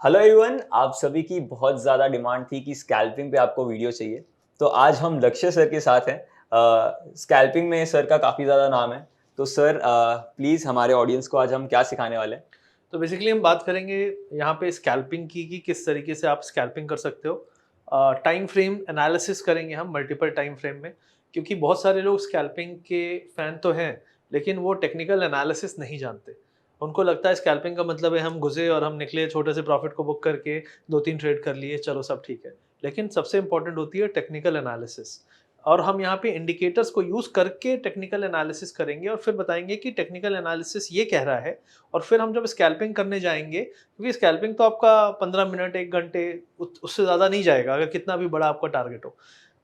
Hello everyone, आप सभी की बहुत ज़्यादा डिमांड थी कि स्कैल्पिंग पे आपको वीडियो चाहिए। तो आज हम लक्ष्य सर के साथ हैं। स्कैल्पिंग में सर का काफ़ी ज़्यादा नाम है। तो सर प्लीज़ हमारे ऑडियंस को आज हम क्या सिखाने वाले हैं? तो बेसिकली हम बात करेंगे यहाँ पे स्कैल्पिंग की कि किस तरीके से आप स्कैल्पिंग कर सकते हो। टाइम फ्रेम एनालिसिस करेंगे हम मल्टीपल टाइम फ्रेम में, क्योंकि बहुत सारे लोग स्कैल्पिंग के फ़ैन तो हैं, लेकिन वो टेक्निकल एनालिसिस नहीं जानते। उनको लगता है स्कैल्पिंग का मतलब है हम घुसे और हम निकले, छोटे से प्रॉफिट को बुक करके 2-3 ट्रेड कर लिए, चलो सब ठीक है। लेकिन सबसे इम्पोर्टेंट होती है टेक्निकल एनालिसिस, और हम यहाँ पे इंडिकेटर्स को यूज़ करके टेक्निकल एनालिसिस करेंगे और फिर बताएँगे कि टेक्निकल एनालिसिस ये कह रहा है। और फिर हम जब स्कैल्पिंग करने जाएँगे, क्योंकि स्कैल्पिंग तो आपका 15 मिनट, 1 घंटे उससे ज़्यादा नहीं जाएगा, अगर कितना भी बड़ा आपका टारगेट हो।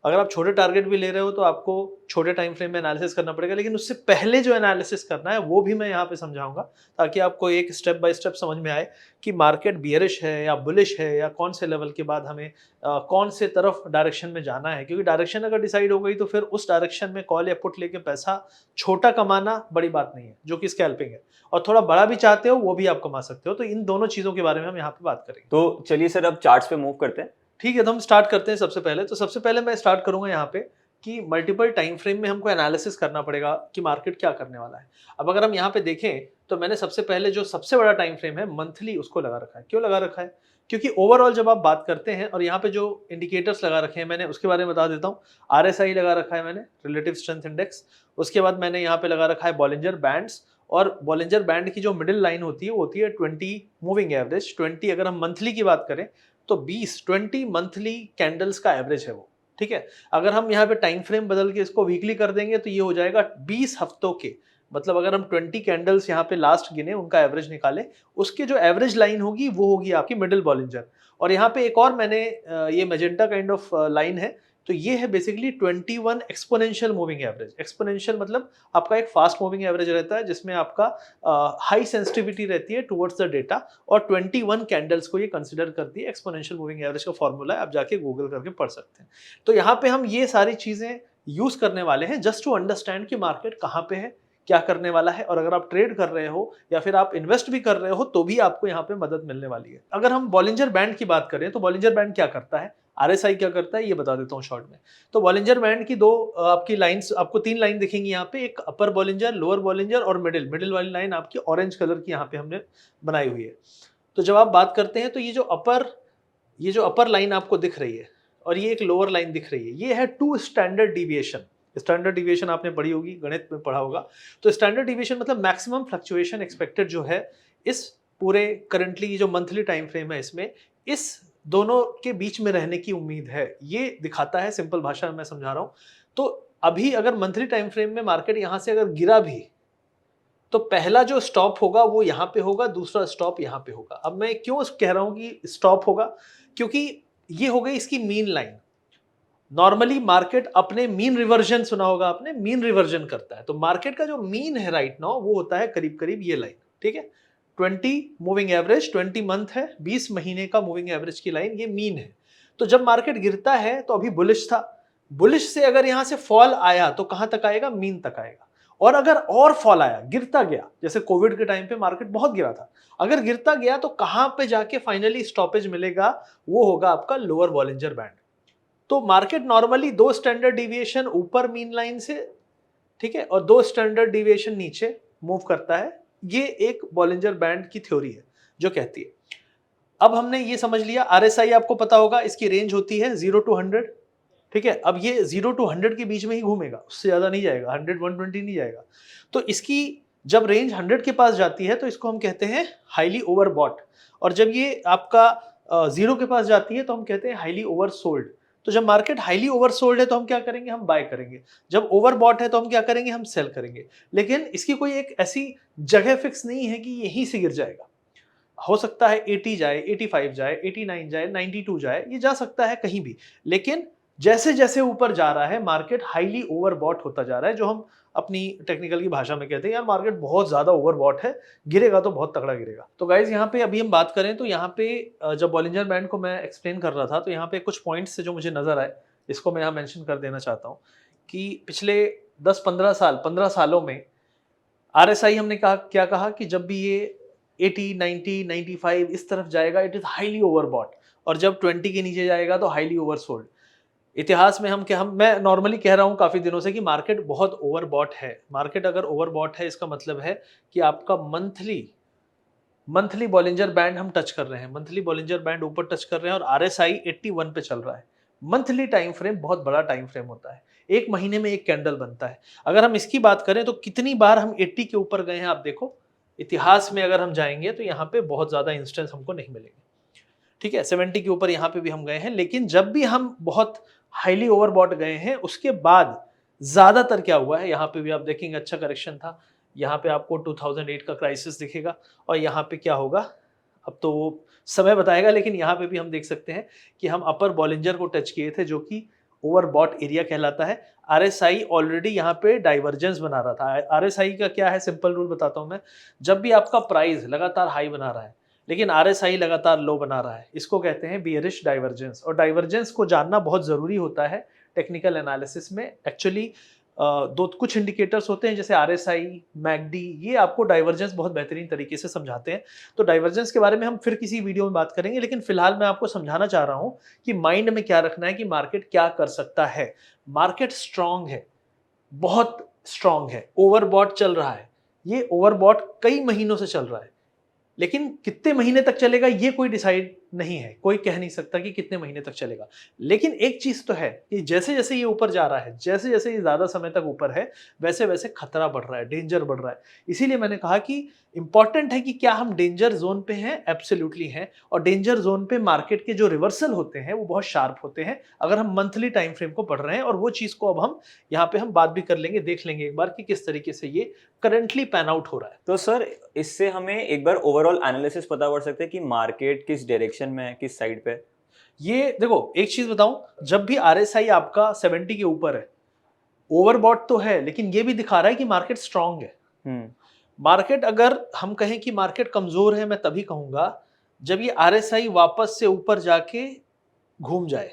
अगर आप छोटे टारगेट भी ले रहे हो तो आपको छोटे टाइम फ्रेम में एनालिसिस करना पड़ेगा, लेकिन उससे पहले जो एनालिसिस करना है वो भी मैं यहाँ पे समझाऊँगा, ताकि आपको एक स्टेप बाय स्टेप समझ में आए कि मार्केट बियरिश है या बुलिश है, या कौन से लेवल के बाद हमें कौन से तरफ डायरेक्शन में जाना है। क्योंकि डायरेक्शन अगर डिसाइड हो गई तो फिर उस डायरेक्शन में कॉल या पुट लेके पैसा छोटा कमाना बड़ी बात नहीं है, जो कि स्कैल्पिंग है। और थोड़ा बड़ा भी चाहते हो वो भी आप कमा सकते हो। तो इन दोनों चीज़ों के बारे में हम यहाँ पे बात करेंगे। तो चलिए सर, अब चार्ट्स पे मूव करते हैं। ठीक है, तो हम स्टार्ट करते हैं सबसे पहले। तो सबसे पहले मैं स्टार्ट करूँगा यहाँ पे कि मल्टीपल टाइम फ्रेम में हमको एनालिसिस करना पड़ेगा कि मार्केट क्या करने वाला है। अब अगर हम यहाँ पे देखें तो मैंने सबसे पहले जो सबसे बड़ा टाइम फ्रेम है मंथली, उसको लगा रखा है। क्यों लगा रखा है? क्योंकि ओवरऑल जब आप बात करते हैं, और यहाँ पे जो इंडिकेटर्स लगा रखे हैं मैंने उसके बारे में बता देता हूँ। आरएसआई लगा रखा है मैंने, रिलेटिव स्ट्रेंथ इंडेक्स। उसके बाद मैंने यहाँ पे लगा रखा है बॉलिंजर बैंड्स, और बॉलिंजर बैंड की जो मिडिल लाइन होती है वो होती है 20 मूविंग एवरेज। 20 अगर हम मंथली की बात करें तो 20 मंथली कैंडल्स का एवरेज है वो, ठीक है। अगर हम यहाँ पे टाइम फ्रेम बदल के इसको वीकली कर देंगे तो ये हो जाएगा 20 हफ्तों के। मतलब अगर हम 20 कैंडल्स यहाँ पे लास्ट गिने, उनका एवरेज निकाले, उसकी जो एवरेज लाइन होगी वो होगी आपकी मिडिल बॉलिंजर। और यहाँ पे एक और मैंने ये मैजेंटा काइंड ऑफ लाइन है, तो ये है basically 21 exponential moving average. Exponential मतलब आपका एक फास्ट मूविंग एवरेज रहता है, जिसमें आपका हाई सेंसिटिविटी रहती है टुवर्ड्स द डेटा, और 21 कैंडल्स को ये कंसीडर करती है। एक्सपोनेंशियल मूविंग एवरेज का फॉर्मूला है, आप जाके गूगल करके पढ़ सकते हैं। तो यहाँ पे हम ये सारी चीजें यूज करने वाले हैं जस्ट टू अंडरस्टैंड कि मार्केट कहाँ पे है, क्या करने वाला है। और अगर आप ट्रेड कर रहे हो या फिर आप इन्वेस्ट भी कर रहे हो तो भी आपको यहाँ पे मदद मिलने वाली है। अगर हम बॉलिंजर बैंड की बात करें तो बॉलिंजर बैंड क्या करता है, आरएसआई क्या करता है, ये बता देता हूँ शॉर्ट में। तो बॉलिंजर बैंड की दो आपकी लाइंस, आपको 3 लाइन दिखेंगी यहाँ पे, एक अपर बॉलिंजर, लोअर बॉलिंजर और मिडिल। मिडिल वाली लाइन आपकी ऑरेंज कलर की यहाँ पे हमने बनाई हुई है। तो जब आप बात करते हैं तो ये जो अपर लाइन आपको दिख रही है और ये एक लोअर लाइन दिख रही है, ये है two standard deviation. Standard deviation आपने पढ़ी होगी, गणित में पढ़ा होगा। तो स्टैंडर्ड डिविएशन मतलब मैक्सिमम फ्लक्चुएशन एक्सपेक्टेड जो है इस पूरे करंटली जो मंथली टाइम फ्रेम है इसमें, इस दोनों के बीच में रहने की उम्मीद है, ये दिखाता है। सिंपल भाषा में मैं समझा रहा हूं। तो अभी अगर मंथली टाइम फ्रेम में मार्केट यहां से अगर गिरा भी, तो पहला जो स्टॉप होगा वो यहाँ पे होगा, दूसरा स्टॉप यहाँ पे होगा। अब मैं क्यों कह रहा हूँ कि स्टॉप होगा, क्योंकि ये हो गई इसकी मीन लाइन। नॉर्मली मार्केट अपने मीन रिवर्जन, सुना होगा आपने, मीन रिवर्जन करता है। तो मार्केट का जो मीन है राइट नाउ वो होता है करीब करीब ये लाइन, ठीक है। 20 मूविंग एवरेज, 20 मंथ है, 20 महीने का मूविंग एवरेज की लाइन, ये मीन है। तो जब मार्केट गिरता है तो अभी बुलिश था, बुलिश से अगर यहां से फॉल आया तो कहां तक आएगा, मीन तक आएगा। और अगर और फॉल आया, गिरता गया, जैसे कोविड के टाइम पे मार्केट बहुत गिरा था, अगर गिरता गया तो कहां पे जाके फाइनली स्टॉपेज मिलेगा, वो होगा आपका लोअर बॉलिंजर बैंड। तो मार्केट नॉर्मली 2 स्टैंडर्ड डिविएशन ऊपर मीन लाइन से, ठीक है, और 2 स्टैंडर्ड डिविएशन नीचे मूव करता है। ये एक बॉलिंजर बैंड की थ्योरी है जो कहती है। अब हमने ये समझ लिया, आरएसआई आपको पता होगा, इसकी रेंज होती है 0 टू 100, ठीक है। अब ये 0 टू 100 के बीच में ही घूमेगा, उससे ज्यादा नहीं जाएगा, 100 120 नहीं जाएगा। तो इसकी जब रेंज 100 के पास जाती है तो इसको हम कहते हैं हाईली ओवरबॉट, और जब ये आपका 0 के पास जाती है तो हम कहते हैं हाईली ओवरसोल्ड। तो जब मार्केट हाईली ओवरसोल्ड है तो हम क्या करेंगे, हम बाय करेंगे। जब ओवरबॉट है तो हम क्या करेंगे, हम सेल करेंगे। लेकिन इसकी कोई एक ऐसी जगह फिक्स नहीं है कि यहीं से गिर जाएगा। हो सकता है 80 जाए, 85 जाए, 89 जाए, 92 जाए, ये जा सकता है कहीं भी। लेकिन जैसे जैसे ऊपर जा रहा है मार्केट हाईली ओवरबॉट होता जा रहा है, जो हम अपनी टेक्निकल की भाषा में कहते हैं यार मार्केट बहुत ज्यादा ओवरबॉट है, गिरेगा तो बहुत तगड़ा गिरेगा। तो गाइज यहाँ पे अभी हम बात करें तो यहाँ पे जब बॉलिंजर बैंड को मैं एक्सप्लेन कर रहा था तो यहाँ पे कुछ पॉइंट्स से जो मुझे नजर आए, इसको मैं यहाँ मेंशन कर देना चाहता हूँ कि पिछले 10-15 साल, 15 सालों में आरएसआई हमने कहा, क्या कहा कि जब भी ये 80, 90, 95 इस तरफ जाएगा, इट इज हाईली ओवरबॉट, और जब 20 के नीचे जाएगा तो हाईली ओवरसोल्ड। इतिहास में मैं नॉर्मली कह रहा हूं काफी दिनों से कि मार्केट बहुत ओवरबॉट है। मार्केट अगर ओवरबॉट है इसका मतलब है कि आपका मंथली मंथली बॉलिंजर बैंड हम टच कर रहे हैं, मंथली बॉलिंजर बैंड ऊपर टच कर रहे हैं और आरएसआई 81 पे चल रहा है। मंथली टाइम फ्रेम बहुत बड़ा टाइम फ्रेम होता है, एक महीने में एक कैंडल बनता है। अगर हम इसकी बात करें तो कितनी बार हम 80 के ऊपर गए हैं आप देखो, इतिहास में अगर हम जाएंगे तो यहाँ पे बहुत ज्यादा इंस्टेंस हमको नहीं मिलेंगे। ठीक है, 70 के ऊपर यहाँ पे भी हम गए हैं, लेकिन जब भी हम बहुत हाईली ओवरबॉट गए हैं उसके बाद ज्यादातर क्या हुआ है, यहाँ पे भी आप देखेंगे अच्छा करेक्शन था, यहाँ पे आपको 2008 का क्राइसिस दिखेगा, और यहाँ पे क्या होगा अब तो वो समय बताएगा, लेकिन यहाँ पे भी हम देख सकते हैं कि हम अपर बॉलिंजर को टच किए थे जो कि ओवरबॉट एरिया कहलाता है। आरएसआई ऑलरेडी यहाँ पे डाइवर्जेंस बना रहा था। आरएसआई का क्या है, सिंपल रूल बताता हूँ मैं, जब भी आपका प्राइस लगातार हाई बना रहा है लेकिन आरएसआई लगातार लो बना रहा है, इसको कहते हैं बियरिश डाइवर्जेंस। और डाइवर्जेंस को जानना बहुत जरूरी होता है टेक्निकल एनालिसिस में। एक्चुअली दो कुछ इंडिकेटर्स होते हैं जैसे आरएसआई, मैकडी, ये आपको डाइवर्जेंस बहुत बेहतरीन तरीके से समझाते हैं। तो डाइवर्जेंस के बारे में हम फिर किसी वीडियो में बात करेंगे, लेकिन फिलहाल मैं आपको समझाना चाह रहा हूं कि माइंड में क्या रखना है कि मार्केट क्या कर सकता है। मार्केट स्ट्रांग है, बहुत स्ट्रांग है, ओवरबॉट चल रहा है, ये ओवरबॉट कई महीनों से चल रहा है, लेकिन कितने महीने तक चलेगा ये कोई डिसाइड नहीं है, कोई कह नहीं सकता कि कितने महीने तक चलेगा। लेकिन एक चीज तो है कि जैसे जैसे ये ऊपर जा रहा है, जैसे जैसे ये ज्यादा समय तक ऊपर है, वैसे वैसे खतरा बढ़ रहा है, डेंजर बढ़ रहा है। इसीलिए मैंने कहा कि इंपॉर्टेंट है कि क्या हम डेंजर जोन पे हैं, एब्सोल्युटली हैं। और डेंजर जोन पे मार्केट के जो रिवर्सल होते हैं वो बहुत शार्प होते हैं अगर हम मंथली टाइम फ्रेम को पढ़ रहे हैं। और वो चीज को अब हम यहाँ पे हम बात भी कर लेंगे, देख लेंगे एक बार कि किस तरीके से ये करंटली पैन आउट हो रहा है। तो सर इससे हमें एक बार ओवरऑल एनालिसिस पता पड़ सकता है कि मार्केट किस डायरेक्शन में है, किस साइड पे है? ये देखो एक चीज बताऊं, जब भी आरएसआई आपका 70 के ऊपर है, ओवरबॉट तो है लेकिन ये भी दिखा रहा है कि मार्केट स्ट्रांग है। मार्केट, अगर हम कहें कि मार्केट कमजोर है, मैं तभी कहूंगा जब ये आरएसआई वापस से ऊपर जाके घूम जाए।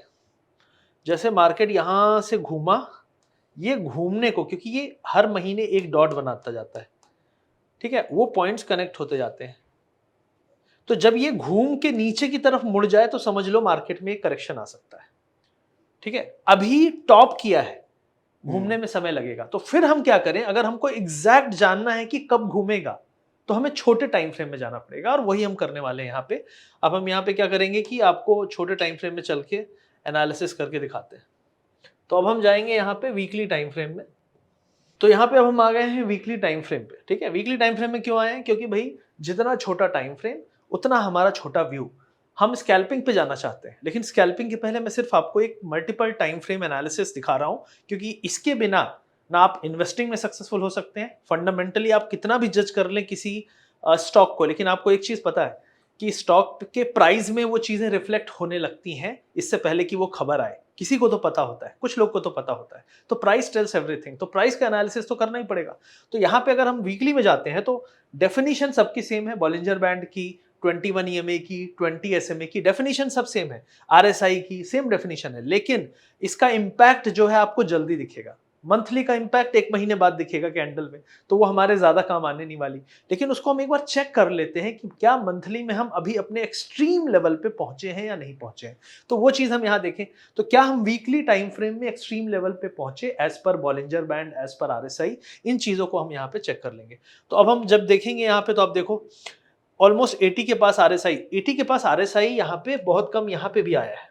जैसे मार्केट यहां से घूमा, ये घूमने को, क्योंकि ये हर महीने एक डॉट बनाता जाता है, ठीक है, वो पॉइंट्स कनेक्ट होते जाते हैं। तो जब ये घूम के नीचे की तरफ मुड़ जाए तो समझ लो मार्केट में एक करेक्शन आ सकता है। ठीक है, अभी टॉप किया है, घूमने में समय लगेगा। तो फिर हम क्या करें, अगर हमको एग्जैक्ट जानना है कि कब घूमेगा तो हमें छोटे टाइम फ्रेम में जाना पड़ेगा, और वही हम करने वाले हैं यहाँ पे। अब हम यहाँ पे क्या करेंगे कि आपको छोटे टाइम फ्रेम में चल के एनालिसिस करके दिखाते हैं। तो अब हम जाएंगे यहाँ पे वीकली टाइम फ्रेम में। तो यहाँ पे अब हम आ गए हैं वीकली टाइम फ्रेम पे। ठीक है, वीकली टाइम फ्रेम में क्यों आए हैं, क्योंकि भाई जितना छोटा टाइम फ्रेम उतना हमारा छोटा व्यू। हम स्कैल्पिंग पे जाना चाहते हैं, लेकिन स्कैल्पिंग के पहले मैं सिर्फ आपको एक मल्टीपल टाइम फ्रेम एनालिसिस दिखा रहा हूं, क्योंकि इसके बिना ना आप इन्वेस्टिंग में सक्सेसफुल हो सकते हैं। फंडामेंटली आप कितना भी जज कर लें किसी स्टॉक को, लेकिन आपको एक चीज पता है कि स्टॉक के प्राइस में वो चीजें रिफ्लेक्ट होने लगती हैं इससे पहले कि वो खबर आए। किसी को तो पता होता है, कुछ लोग को तो पता होता है। तो प्राइस टेल्स एवरीथिंग, तो प्राइस का एनालिसिस तो करना ही पड़ेगा। तो यहाँ पे अगर हम वीकली में जाते हैं तो डेफिनेशन सबकी सेम है, बॉलिंजर बैंड की, 21 EMA की, 20 SMA की डेफिनेशन सब सेम है, RSI की सेम डेफिनेशन है, लेकिन इसका इंपैक्ट जो है आपको जल्दी दिखेगा। मंथली का इंपैक्ट एक महीने बाद दिखेगा कैंडल में, तो वो हमारे ज्यादा काम आने नहीं वाली। लेकिन उसको हम एक बार चेक कर लेते हैं कि क्या मंथली में हम अभी अपने एक्सट्रीम लेवल पे पहुंचे हैं या नहीं पहुंचे हैं। तो वो चीज हम यहाँ देखें, तो क्या हम वीकली टाइम फ्रेम में एक्सट्रीम लेवल पे पहुंचे as per Bollinger band, as per RSI, इन चीजों को हम यहाँ पे चेक कर लेंगे। तो अब हम जब देखेंगे यहाँ पे, तो आप देखो ऑलमोस्ट 80 के पास RSI, 80 के पास RSI यहाँ पे बहुत कम यहाँ पे भी आया है।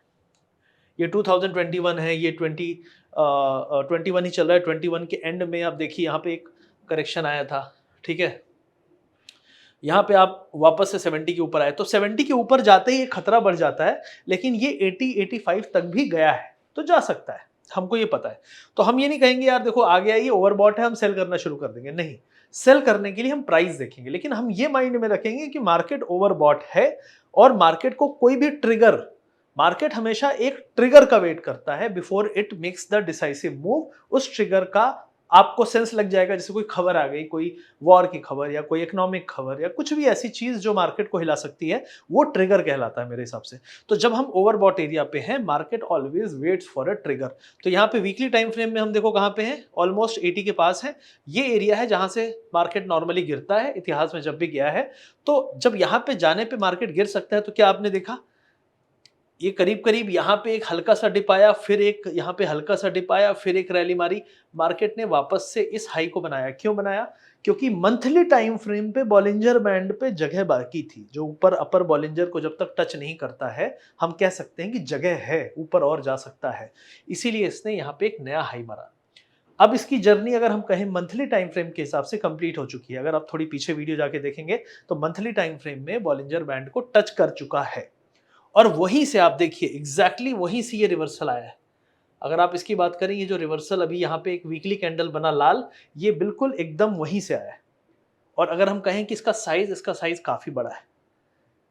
ये 2021 है, ये 21 ही चल रहा है। 21 के एंड में आप देखिए यहाँ पे एक करेक्शन आया था। ठीक है, यहाँ पे आप वापस से 70 के ऊपर आए, तो 70 के ऊपर जाते ही ये खतरा बढ़ जाता है, लेकिन ये 80-85 तक भी गया है, तो जा सकता है, हमको ये पता है। तो हम ये नहीं कहेंगे यार देखो आ गया, ये ओवरबॉट है, हम सेल करना शुरू कर देंगे, नहीं। सेल करने के लिए हम प्राइस देखेंगे, लेकिन हम ये माइंड में रखेंगे कि मार्केट ओवरबॉट है और मार्केट को कोई भी ट्रिगर, मार्केट हमेशा एक ट्रिगर का वेट करता है before it makes the decisive move. उस ट्रिगर का आपको सेंस लग जाएगा, जैसे कोई खबर आ गई, कोई वॉर की खबर या कोई इकोनॉमिक खबर या कुछ भी ऐसी चीज जो मार्केट को हिला सकती है, वो ट्रिगर कहलाता है मेरे हिसाब से। तो जब हम ओवरबॉट एरिया पे हैं, market always waits for a trigger. तो यहाँ पे वीकली टाइम फ्रेम में हम देखो कहाँ पे हैं, ऑलमोस्ट 80 के पास है। ये एरिया है जहां से मार्केट नॉर्मली गिरता है, इतिहास में जब भी गया है। तो जब यहाँ पे जाने पे मार्केट गिर सकता है, तो क्या आपने देखा, ये करीब करीब यहाँ पे एक हल्का सा डिप आया, फिर एक यहाँ पे हल्का सा डिप आया, फिर एक रैली मारी, मार्केट ने वापस से इस हाई को बनाया। क्यों बनाया? क्योंकि मंथली टाइम फ्रेम पे बॉलिंजर बैंड पे जगह बाकी थी। जो ऊपर अपर बॉलिंजर को जब तक टच नहीं करता है, हम कह सकते हैं कि जगह है, ऊपर और जा सकता है, इसीलिए इसने यहाँ पे एक नया हाई मारा। अब इसकी जर्नी अगर हम कहें मंथली टाइम फ्रेम के हिसाब से कंप्लीट हो चुकी है। अगर आप थोड़ी पीछे वीडियो जाके देखेंगे तो मंथली टाइम फ्रेम में बॉलिंजर बैंड को टच कर चुका है, और वहीं से आप देखिए एग्जैक्टली वहीं से ये रिवर्सल आया है। अगर आप इसकी बात करें, ये जो रिवर्सल अभी यहाँ पे एक वीकली कैंडल बना लाल, ये बिल्कुल एकदम वहीं से आया है। और अगर हम कहें कि इसका साइज काफी बड़ा है,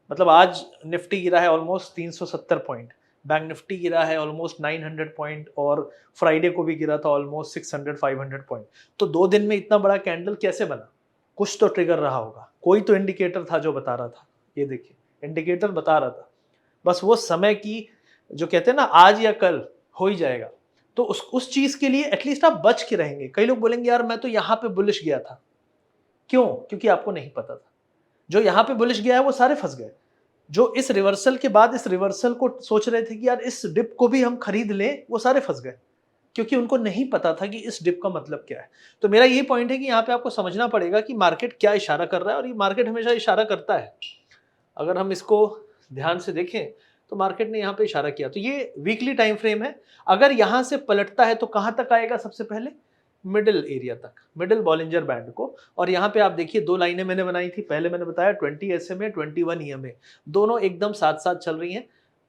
मतलब आज निफ्टी गिरा है ऑलमोस्ट 370 पॉइंट, बैंक निफ्टी गिरा है ऑलमोस्ट 900 पॉइंट, और फ्राइडे को भी गिरा था ऑलमोस्ट 600-500 पॉइंट। तो 2 दिन में इतना बड़ा कैंडल कैसे बना? कुछ तो ट्रिगर रहा होगा, कोई तो इंडिकेटर था जो बता रहा था। ये देखिए, इंडिकेटर बता रहा था, बस वो समय की, जो कहते हैं ना आज या कल हो ही जाएगा। तो उस चीज के लिए एटलीस्ट आप बच के रहेंगे। कई लोग बोलेंगे यार मैं तो यहाँ पे बुलिश गया था, क्यों? क्योंकि आपको नहीं पता था। जो यहाँ पे बुलिश गया है वो सारे फंस गए। जो इस रिवर्सल के बाद इस रिवर्सल को सोच रहे थे कि यार इस डिप को भी हम खरीद लें, वो सारे फंस गए, क्योंकि उनको नहीं पता था कि इस डिप का मतलब क्या है। तो मेरा यही पॉइंट है कि यहाँ पे आपको समझना पड़ेगा कि मार्केट क्या इशारा कर रहा है, और ये मार्केट हमेशा इशारा करता है। अगर हम इसको ध्यान से देखें तो मार्केट ने यहाँ पे इशारा किया। तो ये वीकली टाइम फ्रेम है। अगर यहाँ से पलटता है तो कहाँ तक आएगा? सबसे पहले मिडिल एरिया तक, मिडिल बॉलिंजर बैंड को। और यहाँ पे आप देखिए 2 लाइनें मैंने बनाई थी, पहले मैंने बताया 20 SMA 21 EMA, दोनों एकदम साथ साथ चल रही हैं।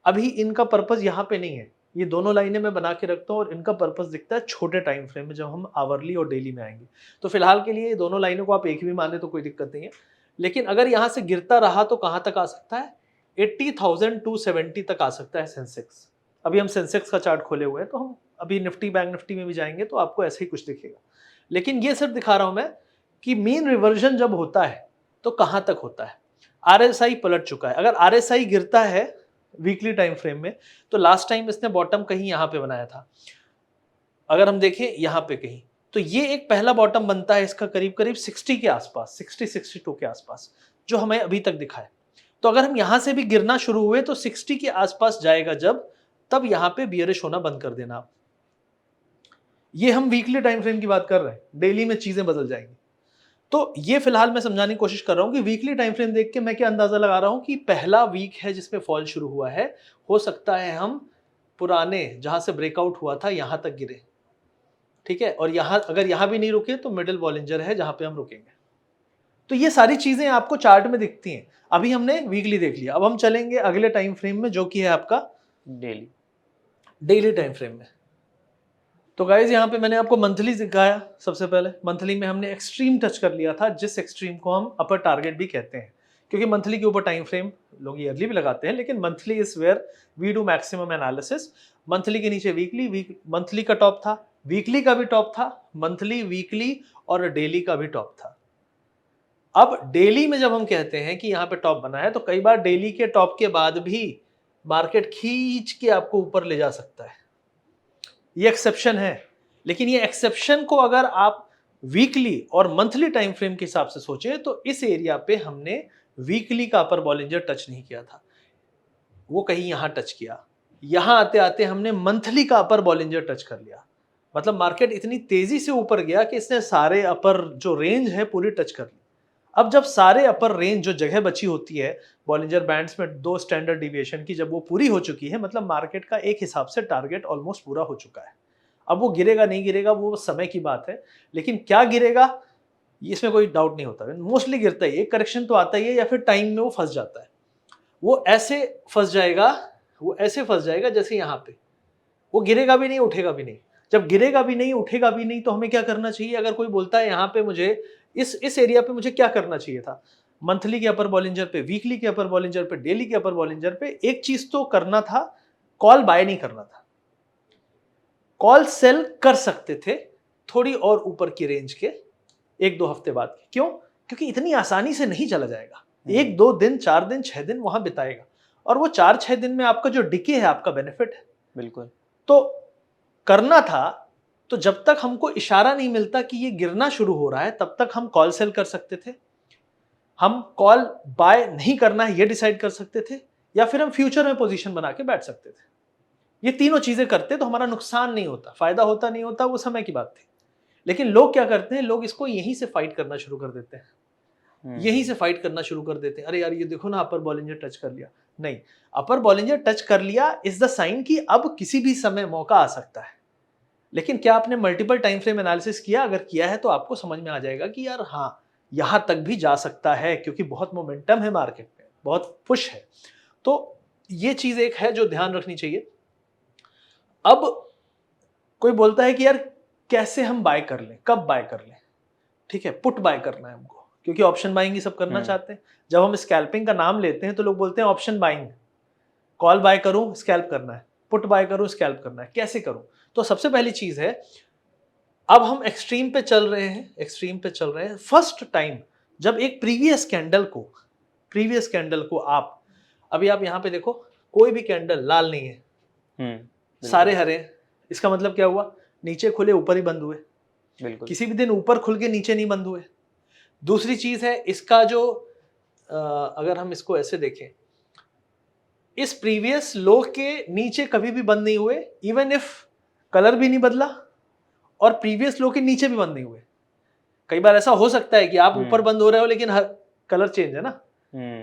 अभी इनका पर्पज यहाँ पे नहीं है, ये दोनों लाइनें मैं बना के रखता हूँ, और इनका पर्पज दिखता है छोटे टाइम फ्रेम में, जब हम आवरली और डेली में आएंगे। तो फिलहाल के लिए ये दोनों लाइनों को आप एक भी माने तो कोई दिक्कत नहीं है। लेकिन अगर यहाँ से गिरता रहा तो कहाँ तक आ सकता है? 80,270 तक आ सकता है सेंसेक्स। अभी हम सेंसेक्स का चार्ट खोले हुए हैं, तो हम अभी निफ्टी बैंक निफ्टी में भी जाएंगे तो आपको ऐसे ही कुछ दिखेगा। लेकिन ये सिर्फ दिखा रहा हूं मैं कि मीन रिवर्जन जब होता है तो कहां तक होता है। आरएसआई पलट चुका है। अगर आरएसआई गिरता है वीकली टाइम फ्रेम में, तो लास्ट टाइम इसने बॉटम कहीं यहां पे बनाया था, अगर हम देखें यहां पे कहीं, तो ये एक पहला बॉटम बनता है इसका करीब करीब 60 के आसपास, 60-62 के आसपास, जो हमें अभी तक दिखा है। तो अगर हम यहां से भी गिरना शुरू हुए तो 60 के आसपास जाएगा जब, तब यहां पे बियरिश होना बंद कर देना आप। ये हम वीकली टाइम फ्रेम की बात कर रहे हैं, डेली में चीजें बदल जाएंगी। तो ये फिलहाल मैं समझाने की कोशिश कर रहा हूं कि वीकली टाइम फ्रेम देख के मैं क्या अंदाजा लगा रहा हूं कि पहला वीक है जिसमें फॉल शुरू हुआ है, हो सकता है हम पुराने जहां से ब्रेकआउट हुआ था यहां तक गिरे, ठीक है। और यहां अगर यहां भी नहीं रुके तो मिडिल बॉलिंजर है जहां पे हम रुकेंगे। तो ये सारी चीजें आपको चार्ट में दिखती हैं। अभी हमने वीकली देख लिया, अब हम चलेंगे अगले टाइम फ्रेम में, जो कि है आपका डेली टाइम फ्रेम में। तो गाइज यहाँ पे मैंने आपको मंथली दिखाया। सबसे पहले मंथली में हमने एक्सट्रीम टच कर लिया था, जिस एक्सट्रीम को हम अपर टारगेट भी कहते हैं, क्योंकि मंथली के ऊपर टाइम फ्रेम लोग ईयरली भी लगाते हैं, लेकिन monthly is where we do maximum analysis. Monthly के नीचे वीकली, मंथली का टॉप था, वीकली का भी टॉप था, मंथली, वीकली और डेली का भी टॉप था। अब डेली में जब हम कहते हैं कि यहाँ पे टॉप बना है, तो कई बार डेली के टॉप के बाद भी मार्केट खींच के आपको ऊपर ले जा सकता है, ये एक्सेप्शन है। लेकिन ये एक्सेप्शन को अगर आप वीकली और मंथली टाइम फ्रेम के हिसाब से सोचें, तो इस एरिया पे हमने वीकली का अपर बॉलिंजर टच नहीं किया था, वो कहीं यहां टच किया। यहां आते आते हमने मंथली का अपर बॉलिंजर टच कर लिया। मतलब मार्केट इतनी तेजी से ऊपर गया कि इसने सारे अपर जो रेंज है पूरी टच कर ली। अब जब सारे अपर रेंज, जो जगह बची होती है बॉलिंजर बैंड्स में 2 स्टैंडर्ड डिविएशन की, जब वो पूरी हो चुकी है, मतलब मार्केट का एक हिसाब से टारगेट ऑलमोस्ट पूरा हो चुका है। अब वो गिरेगा नहीं गिरेगा वो समय की बात है, लेकिन क्या गिरेगा इसमें कोई डाउट नहीं होता। मोस्टली गिरता ही, एक करेक्शन तो आता ही है, या फिर टाइम में वो फंस जाता है। वो ऐसे फंस जाएगा जैसे यहाँ पे, वो गिरेगा भी नहीं उठेगा भी नहीं। जब गिरेगा भी नहीं उठेगा भी नहीं, तो हमें क्या करना चाहिए? अगर कोई बोलता है यहाँ पे मुझे इस एरिया पे मुझे क्या करना चाहिए था, मंथली के अपर बॉलिंजर पे, वीकली के अपर बॉलिंजर पे, डेली के अपर बॉलिंजर पे एक चीज तो करना था, कॉल बाय नहीं करना था। कॉल सेल कर सकते थे थोड़ी और ऊपर की रेंज के 1-2 हफ्ते बाद की। क्यों? क्योंकि इतनी आसानी से नहीं चला जाएगा। 1-2 दिन, 4 दिन, 6 दिन वहां बिताएगा, और वो 4-6 दिन में आपका जो डिके है आपका बेनिफिट है। बिल्कुल। तो करना था, तो जब तक हमको इशारा नहीं मिलता कि ये गिरना शुरू हो रहा है, तब तक हम कॉल सेल कर सकते थे, हम कॉल बाय नहीं करना है ये डिसाइड कर सकते थे, या फिर हम फ्यूचर में पोजीशन बना के बैठ सकते थे। ये तीनों चीजें करते तो हमारा नुकसान नहीं होता, फायदा होता नहीं होता, वो समय की बात थी। लेकिन लोग क्या करते हैं, लोग इसको यहीं से फाइट करना शुरू कर देते हैं, यहीं से फाइट करना शुरू कर देते हैं। अरे यार ये देखो ना, अपर बॉलिंजर टच कर लिया। नहीं, अपर बॉलिंजर टच कर लिया इज द साइन कि अब किसी भी समय मौका आ सकता है। लेकिन क्या आपने मल्टीपल टाइम फ्रेम एनालिसिस किया? अगर किया है तो आपको समझ में आ जाएगा कि यार हाँ, यहां तक भी जा सकता है, क्योंकि बहुत मोमेंटम है मार्केट में, बहुत पुश है। तो ये चीज एक है जो ध्यान रखनी चाहिए। अब कोई बोलता है कि यार कैसे हम बाय कर लें, कब बाय कर लें? ठीक है, पुट बाय करना है हमको, क्योंकि ऑप्शन बाइंग ही सब करना चाहते हैं। जब हम स्कैल्पिंग का नाम लेते हैं तो लोग बोलते हैं ऑप्शन बाइंग, कॉल बाय करूं स्कैल्प करना है, पुट बाय करूं स्कैल्प करना है, कैसे करूं? तो सबसे पहली चीज है, अब हम एक्सट्रीम पे चल रहे हैं, एक्सट्रीम पे चल रहे हैं। फर्स्ट टाइम जब एक प्रीवियस कैंडल को आप, अभी आप यहां पे देखो, कोई भी कैंडल लाल नहीं है, सारे हरे हैं। इसका मतलब क्या हुआ? नीचे खुले ऊपर ही बंद हुए, बिल्कुल। किसी भी दिन ऊपर खुल के नीचे नहीं बंद हुए। दूसरी चीज है इसका जो अगर हम इसको ऐसे देखें, इस प्रीवियस लो के नीचे कभी भी बंद नहीं हुए, इवन इफ कलर भी नहीं बदला, और प्रीवियस लो के नीचे भी बंद नहीं हुए। कई बार ऐसा हो सकता है कि आप ऊपर बंद हो रहे हो लेकिन हर कलर चेंज है ना।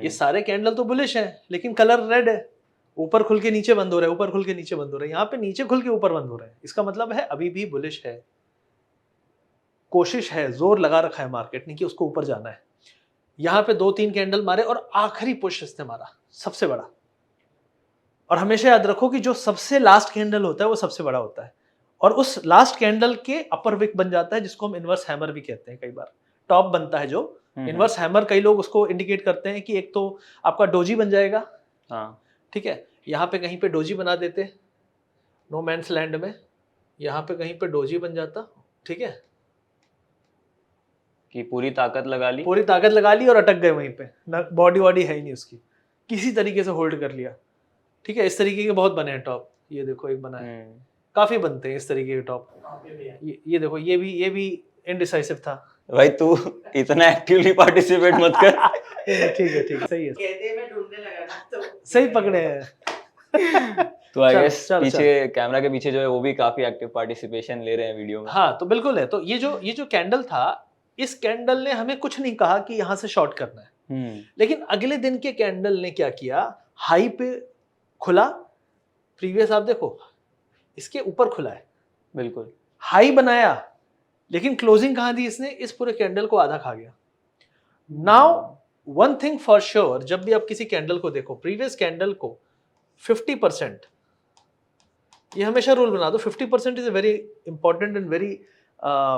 ये सारे कैंडल तो बुलिश है लेकिन कलर रेड है, ऊपर खुल के नीचे बंद हो रहा है, ऊपर खुल के नीचे बंद हो रहा है, यहाँ पे नीचे खुल के ऊपर बंद हो रहा है। इसका मतलब है अभी भी बुलिश है, कोशिश है, जोर लगा रखा है मार्केट ने कि उसको ऊपर जाना है। यहाँ पे 2-3 कैंडल मारे और आखिरी पुश इसने मारा, सबसे बड़ा। और हमेशा याद रखो कि जो सबसे लास्ट कैंडल होता है वो सबसे बड़ा होता है, और उस लास्ट कैंडल के अपर विक बन जाता है, जिसको हम इनवर्स हैमर भी कहते हैं। कई बार टॉप बनता है जो इनवर्स हैमर, कई लोग उसको इंडिकेट करते हैं कि एक तो आपका डोजी बन जाएगा, ठीक है, यहाँ पे कहीं पे डोजी बना देते नो मैंस लैंड में, यहाँ पे कहीं पे डोजी बन जाता, ठीक है, कि पूरी ताकत लगा ली और अटक गए वहीं पे, ना बॉडी वॉडी है ही नहीं उसकी, किसी तरीके से होल्ड कर लिया। ठीक है, इस तरीके के बहुत बने हैं टॉप, ये देखो एक बना है, काफी बनते हैं इस तरीके के टॉप। ये देखो, ये भी इनडिसाइसिव था। भाई तू इतना एक्टिवली पार्टिसिपेट मत कर। ठीक है, सही है, कहते मैं ढूंढने लगा ना, तो सही पकड़े हैं। तो आई गेस पीछे कैमरा के पीछे जो है वो भी काफी एक्टिव पार्टिसिपेशन ले रहे हैं वीडियो में। हाँ, तो बिल्कुल है। तो ये जो कैंडल था, इस कैंडल ने हमें कुछ नहीं कहा कि यहाँ से शॉर्ट करना है, लेकिन अगले दिन के कैंडल ने क्या किया, हाई पे खुला, प्रीवियस आप देखो इसके ऊपर खुला है, बिल्कुल हाई बनाया, लेकिन क्लोजिंग कहाँ दी इसने, इस पूरे कैंडल को आधा खा गया। Now one thing for sure, जब भी आप किसी कैंडल को देखो, प्रीवियस कैंडल को 50%, ये हमेशा रूल बना दो, 50% is a very important and very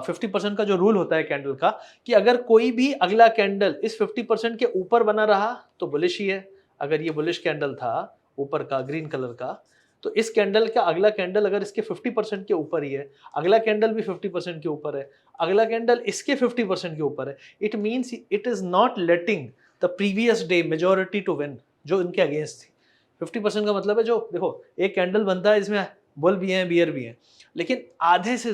50% का जो रूल होता है कैंडल का, कि अगर कोई भी अगला कैंडल इस 50% के ऊपर बना रहा तो बुलिश ही है। अगर ये बुलिश कैंडल था ऊपर का ग्रीन कलर का, तो इस कैंडल का अगला कैंडल अगर इसके 50% के ऊपर ही है, अगला कैंडल भी 50% के ऊपर है, अगला कैंडल इसके 50% के ऊपर है, it means it is not letting the previous day majority to win, जो इनके अगेंस्ट थी। 50% का मतलब है, जो देखो एक कैंडल बनता है, इसमें बुल भी हैं बियर भी हैं, लेकिन आधे से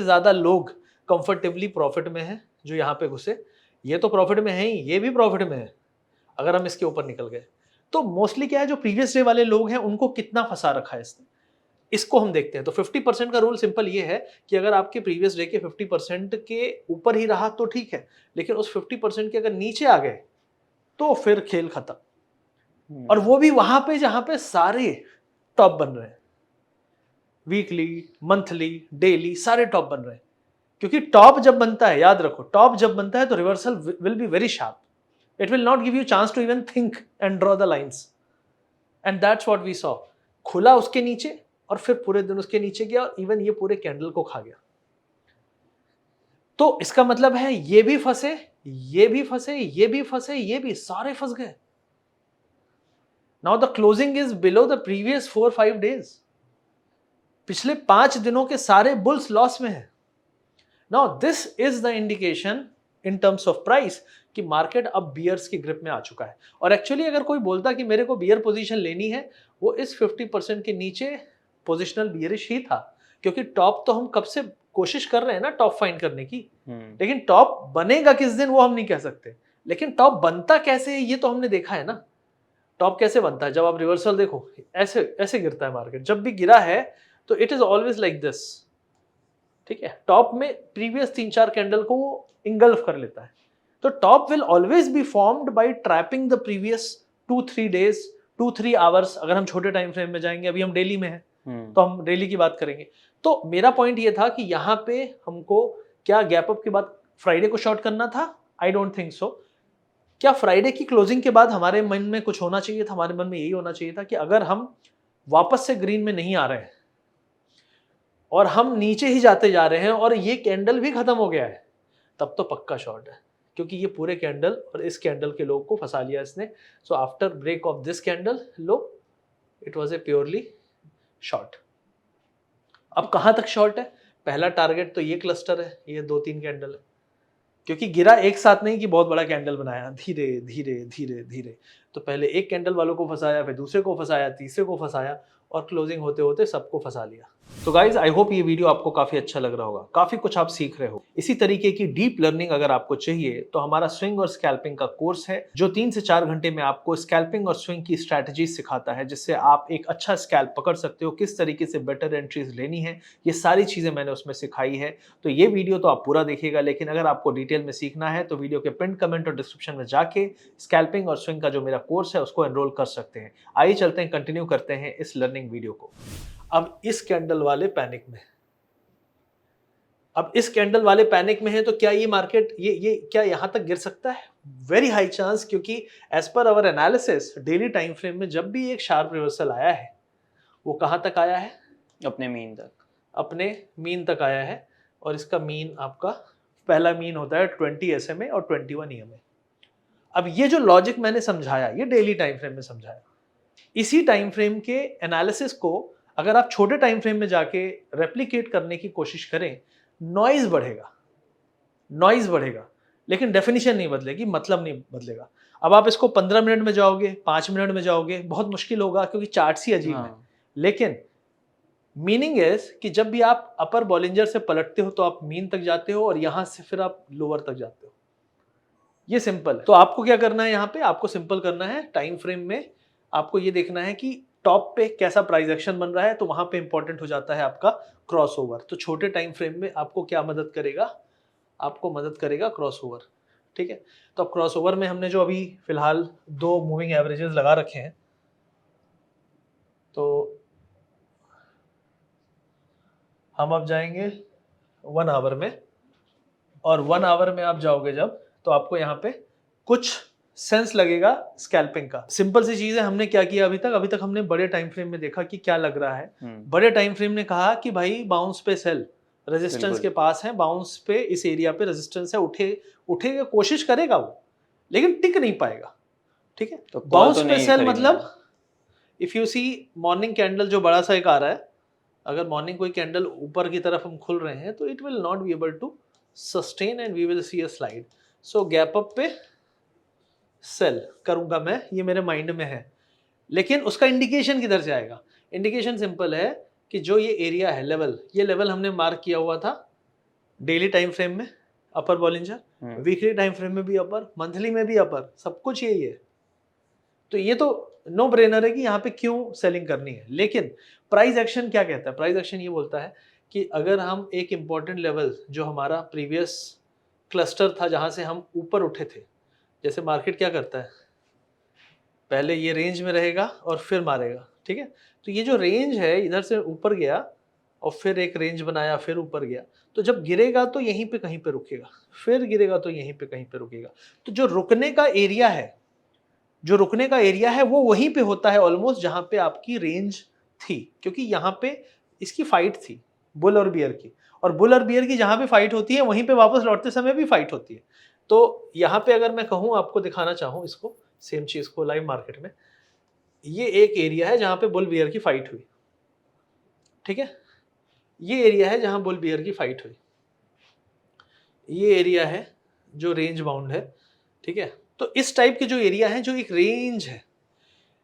ज्यादा लोग कंफर्टेबली प्रॉफिट में हैं जो यहाँ पे घुसे। ये तो प्रॉफिट में है ही, ये भी प्रॉफिट में है अगर हम इसके ऊपर निकल गए। तो मोस्टली क्या है, जो प्रीवियस डे वाले लोग हैं उनको कितना फंसा रखा है इसने, इसको हम देखते हैं। तो 50% का रूल सिंपल ये है कि अगर आपके प्रीवियस डे के 50% के ऊपर ही रहा तो ठीक है, लेकिन उस 50% के अगर नीचे आ गए तो फिर खेल खत्म। और वो भी वहां पे जहां पे सारे टॉप बन रहे हैं, वीकली, मंथली, डेली, सारे टॉप बन रहे हैं। क्योंकि टॉप जब बनता है, याद रखो, टॉप जब बनता है तो reversal will be very sharp, it will not give you chance to even think and draw the lines, and that's what we saw। खुला उसके नीचे और फिर पूरे दिन उसके नीचे गया, और इवन ये पूरे कैंडल को खा गया। तो इसका मतलब है ये भी फंसे, ये भी फंसे, ये भी फंसे, ये भी, सारे फंस गए। Now the closing is below the previous 4-5 days। पिछले 5 दिनों के सारे बुल्स लॉस में है। Now this is the indication in terms of price कि मार्केट अब बियर्स की ग्रिप में आ चुका है। और एक्चुअली अगर कोई बोलता कि मेरे को बियर पोजीशन लेनी है, वो इस 50% के नीचे पोजिशनल बियरिश ही था, क्योंकि टॉप तो हम कब से कोशिश कर रहे हैं ना टॉप फाइंड करने की, लेकिन टॉप बनेगा किस दिन वो हम नहीं कह सकते। लेकिन टॉप बनता कैसे है ये तो हमने देखा है ना। टॉप कैसे बनता है, जब आप रिवर्सल देखो ऐसे ऐसे गिरता है मार्केट। जब भी गिरा है तो it is always like this, ठीक है। टॉप में प्रीवियस 3-4 कैंडल को वो इंगल्फ कर लेता है। तो top will always be formed by trapping the previous 2-3 days, 2-3 hours. अगर हम छोटे टाइम फ्रेम में जाएंगे, अभी हम डेली में हैं तो हम डेली की बात करेंगे। तो मेरा पॉइंट ये था कि यहाँ पे हमको क्या गैप अप के बाद फ्राइडे को शॉर्ट करना था? I don't think so. क्या फ्राइडे की क्लोजिंग के बाद हमारे मन में कुछ होना चाहिए था? हमारे मन में यही होना चाहिए था कि अगर हम वापस से ग्रीन में नहीं आ रहे हैं और हम नीचे ही जाते जा रहे हैं और ये कैंडल भी खत्म हो गया है, तब तो पक्का शॉर्ट है, क्योंकि ये पूरे कैंडल और इस कैंडल के लो को फंसा लिया इसने। So after break of this candle low, it was a purely short. अब कहां तक शॉर्ट है? पहला टारगेट तो ये क्लस्टर है, ये 2-3 कैंडल है, क्योंकि गिरा एक साथ नहीं कि बहुत बड़ा कैंडल बनाया, धीरे धीरे धीरे धीरे। तो पहले एक कैंडल वालों को फंसाया, फिर दूसरे को फंसाया, तीसरे को फंसाया, और क्लोजिंग होते होते सबको फंसा लिया। तो गाइज आई होप ये वीडियो आपको काफी अच्छा लग रहा होगा, काफी कुछ आप सीख रहे हो। इसी तरीके की डीप लर्निंग अगर आपको चाहिए तो हमारा स्विंग और स्कैल्पिंग का कोर्स है, जो 3 से 4 घंटे में आपको स्कैल्पिंग और स्विंग की स्ट्रैटेजी सिखाता है, जिससे आप एक अच्छा स्कैल्प पकड़ सकते हो, किस तरीके से बेटर एंट्रीज लेनी है, ये सारी चीजें मैंने उसमें सिखाई है। तो ये वीडियो तो आप पूरा देखिएगा, लेकिन अगर आपको डिटेल में सीखना है तो वीडियो के पिन कमेंट और डिस्क्रिप्शन में जाके स्कैल्पिंग और स्विंग का जो मेरा कोर्स है उसको एनरोल कर सकते हैं। आइए चलते हैं, कंटिन्यू करते हैं इस लर्निंग वीडियो को। अब इस कैंडल वाले पैनिक में, अब इस कैंडल वाले पैनिक में है, तो क्या ये मार्केट ये क्या यहां तक गिर सकता है? वेरी हाई चांस, क्योंकि as per our analysis daily time frame में जब भी एक शार्प रिवर्सल आया है, वो कहां तक आया है? अपने मीन तक, अपने मीन तक आया है। और इसका मीन, आपका पहला मीन होता है 20 SMA और 21 EMA। अब ये जो लॉजिक मैंने समझाया, ये डेली टाइम फ्रेम में समझाया। इसी टाइम फ्रेम के एनालिसिस को अगर आप छोटे टाइम फ्रेम में जाके रेप्लिकेट करने की कोशिश करें, नॉइज बढ़ेगा, नॉइज बढ़ेगा, लेकिन डेफिनेशन नहीं बदलेगी, मतलब नहीं बदलेगा। अब आप इसको 15 मिनट में जाओगे, 5 मिनट में जाओगे, बहुत मुश्किल होगा, क्योंकि चार्ट्स ही अजीब है। लेकिन मीनिंग इज कि जब भी आप अपर बॉलिंजर से पलटते हो तो आप मीन तक जाते हो, और यहां से फिर आप लोअर तक जाते हो। ये सिंपल है। तो आपको क्या करना है, यहां पे आपको सिंपल करना है। टाइम फ्रेम में आपको ये देखना है कि टॉप पे कैसा प्राइस एक्शन बन रहा है, तो वहां पे इंपॉर्टेंट हो जाता है आपका क्रॉसओवर। तो छोटे टाइम फ्रेम में आपको क्या मदद करेगा? आपको मदद करेगा क्रॉसओवर, ठीक है। तो अब क्रॉसओवर में हमने जो अभी फिलहाल 2 मूविंग एवरेजेस लगा रखे हैं, तो हम अब जाएंगे 1 आवर में, और 1 आवर में आप जाओगे जब, तो आपको यहाँ पे कुछ सेंस लगेगा स्कैल्पिंग का। सिंपल सी चीज है, हमने क्या किया अभी तक हमने बड़े टाइम फ्रेम में देखा कि क्या लग रहा है। बड़े टाइम फ्रेम ने कहा कि भाई बाउंस पे सेल, रेजिस्टेंस के पास है, बाउंस पे इस एरिया पे रेजिस्टेंस है, उठेगा, कोशिश करेगा वो, लेकिन टिक नहीं पाएगा, ठीक है। तो बाउंस पे सेल मतलब, if you see morning candle जो बड़ा सा एक आ रहा है, अगर मॉर्निंग कोई कैंडल ऊपर की तरफ हम खुल रहे हैं, तो it will not be able to sustain and we will see a slide. So gap up पे सेल करूंगा मैं, ये मेरे माइंड में है। लेकिन उसका इंडिकेशन किधर से आएगा? इंडिकेशन सिंपल है कि जो ये एरिया है, लेवल, ये लेवल हमने मार्क किया हुआ था डेली टाइम फ्रेम में, अपर बॉलिंजर, वीकली टाइम फ्रेम में भी अपर, मंथली में भी अपर, सब कुछ यही है। तो ये तो नो ब्रेनर है कि यहाँ पे क्यों सेलिंग करनी है। लेकिन प्राइस एक्शन क्या कहता है? प्राइस एक्शन ये बोलता है कि अगर हम एक इंपॉर्टेंट लेवल, जो हमारा प्रीवियस क्लस्टर था जहां से हम ऊपर उठे थे, जैसे मार्केट क्या करता है, पहले ये रेंज में रहेगा और फिर मारेगा, ठीक है। तो ये जो रेंज है, इधर से ऊपर गया और फिर एक रेंज बनाया, फिर ऊपर गया, तो जब गिरेगा तो यहीं पे कहीं पे रुकेगा, फिर गिरेगा तो यहीं पे कहीं पे रुकेगा। तो जो रुकने का एरिया है, जो रुकने का एरिया है, वो वहीं पे होता है ऑलमोस्ट जहां पे आपकी रेंज थी, क्योंकि यहाँ पे इसकी फाइट थी बुल और बियर की, और बुल और बियर की जहां पे फाइट होती है, वहीं पे वापस लौटते समय भी फाइट होती है। तो यहाँ पे अगर मैं कहूँ, आपको दिखाना चाहूँ इसको, सेम चीज को लाइव मार्केट में, ये एक एरिया है जहां पे बुल बियर की फाइट हुई, ठीक है। ये एरिया है जहां बुल बियर की फाइट हुई, ये एरिया है जो रेंज बाउंड है, ठीक है। तो इस टाइप के जो एरिया है जो एक रेंज है,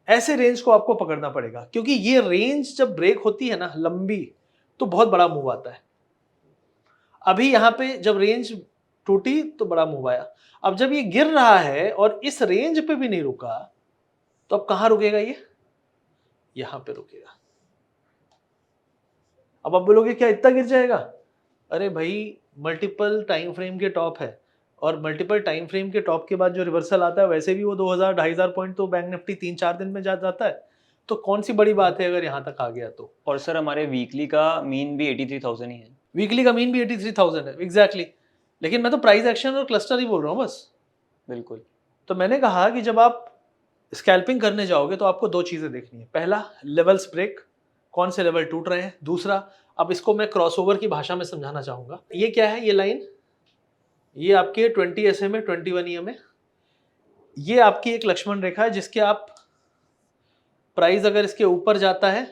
ऐसे रेंज को आपको पकड़ना पड़ेगा, क्योंकि ये रेंज जब ब्रेक होती है ना लंबी, तो बहुत बड़ा मूव आता है। अभी यहाँ पे जब रेंज टूटी तो बड़ा मूव आया, अब जब ये गिर रहा है और इस रेंज पे भी नहीं रुका, तो अब कहां रुकेगा ये? यहां पे रुकेगा। अब आप बोलोगे क्या इतना गिर जाएगा? अरे भाई, मल्टीपल टाइम फ्रेम के टॉप है, और मल्टीपल टाइम फ्रेम के टॉप के बाद जो रिवर्सल आता है वैसे भी वो 2000 2500 पॉइंट तो बैंक निफ्टी 3-4 दिन में जा जाता है, तो कौन सी बड़ी बात है अगर यहाँ तक आ गया तो। और सर हमारे वीकली का मीन भी 83,000 ही है। वीकली का मीन भी 83,000 है, एग्जैक्टली। लेकिन मैं तो प्राइस एक्शन और क्लस्टर ही बोल रहा हूँ बस। बिल्कुल। तो मैंने कहा कि जब आप स्कैल्पिंग करने जाओगे तो आपको दो चीजें देखनी है। पहला, लेवल्स ब्रेक, कौन से लेवल टूट रहे हैं। दूसरा, अब इसको मैं क्रॉसओवर की भाषा में समझाना चाहूंगा। ये क्या है? ये लाइन, ये आपके 20 SMA 21 EMA, ये आपकी एक लक्ष्मण रेखा है जिसके आप प्राइस अगर इसके ऊपर जाता है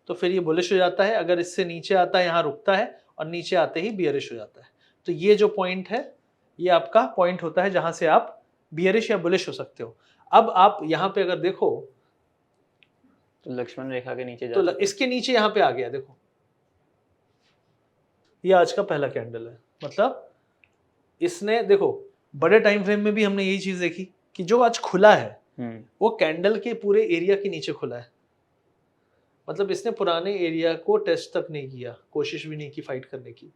तो फिर ये बुलिश हो जाता है, अगर इससे नीचे आता है यहाँ रुकता है, और नीचे आते ही बियरिश हो जाता है। तो ये जो पॉइंट है ये आपका पॉइंट होता है जहां से आप बियरिश या बुलिश हो सकते हो। अब आप यहाँ पे अगर देखो तो लक्ष्मण रेखा के नीचे तो इसके नीचे यहाँ पे आ गया, देखो ये आज का पहला कैंडल है। मतलब इसने, देखो बड़े टाइम फ्रेम में भी हमने यही चीज देखी कि जो आज खुला है वो कैंडल के पूरे एरिया के नीचे खुला है। मतलब इसने पुराने एरिया को टेस्ट तक नहीं किया, कोशिश भी नहीं की फाइट करने की।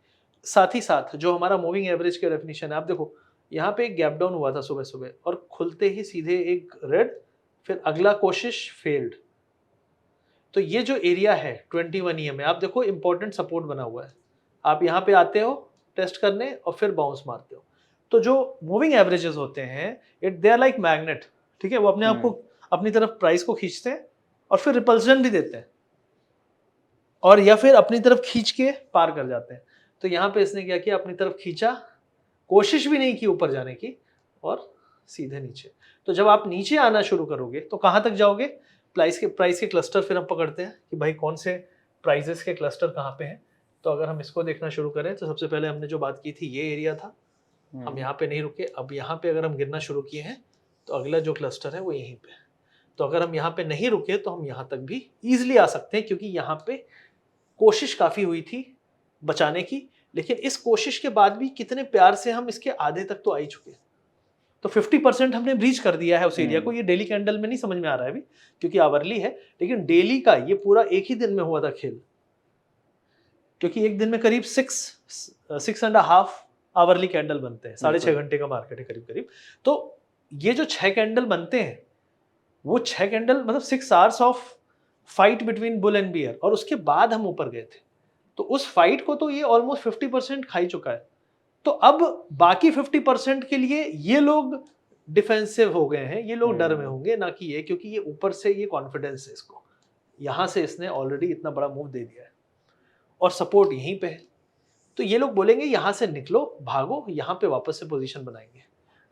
साथ ही साथ जो हमारा मूविंग एवरेज का डेफिनेशन है, आप देखो यहाँ पे एक गैप डाउन हुआ था सुबह सुबह, और खुलते ही सीधे एक रेड, फिर अगला कोशिश फेल्ड। तो ये जो एरिया है 21 EMA, आप देखो इंपॉर्टेंट सपोर्ट बना हुआ है। आप यहाँ पे आते हो टेस्ट करने और फिर बाउंस मारते हो। तो जो मूविंग एवरेजेस होते हैं दे आर लाइक मैग्नेट, ठीक है। वो अपने आप को अपनी तरफ प्राइस को खींचते हैं और फिर रिपल्सन भी देते हैं, और या फिर अपनी तरफ खींच के पार कर जाते हैं। तो यहाँ पे इसने क्या किया, अपनी तरफ खींचा, कोशिश भी नहीं की ऊपर जाने की, और सीधे नीचे। तो जब आप नीचे आना शुरू करोगे तो कहाँ तक जाओगे? प्राइस के क्लस्टर फिर हम पकड़ते हैं कि भाई कौन से प्राइसेस के क्लस्टर कहाँ पे हैं। तो अगर हम इसको देखना शुरू करें तो सबसे पहले हमने जो बात की थी ये एरिया था, हम यहाँ पे नहीं रुके। अब यहाँ पे अगर हम गिरना शुरू किए हैं तो अगला जो क्लस्टर है वो यहीं पे है। तो अगर हम यहाँ पे नहीं रुके तो हम यहाँ तक भी ईजिली आ सकते हैं, क्योंकि यहाँ पे कोशिश काफ़ी हुई थी बचाने की, लेकिन इस कोशिश के बाद भी कितने प्यार से हम इसके आधे तक तो आ ही चुके। तो 50% हमने ब्रीच कर दिया है उस एरिया को। ये डेली कैंडल में नहीं समझ में आ रहा है अभी, क्योंकि आवरली है, लेकिन डेली का ये पूरा एक ही दिन में हुआ था खेल, क्योंकि एक दिन में करीब 6.5 आवरली कैंडल बनते हैं, 6.5 घंटे का मार्केट है करीब करीब। तो ये जो 6 कैंडल बनते हैं वो 6 कैंडल मतलब 6 hours of fight between bull and bear, और उसके बाद हम ऊपर गए थे। तो उस फाइट को तो ये ऑलमोस्ट 50% खा ही चुका है। तो अब बाकी 50% के लिए ये लोग डिफेंसिव हो गए हैं, ये लोग डर में होंगे, ना कि ये, क्योंकि ये ऊपर से ये कॉन्फिडेंस है इसको, यहाँ से इसने ऑलरेडी इतना बड़ा मूव दे दिया है और सपोर्ट यहीं पे है। तो ये लोग बोलेंगे यहाँ से निकलो, भागो, यहाँ पे वापस से पोजीशन बनाएंगे।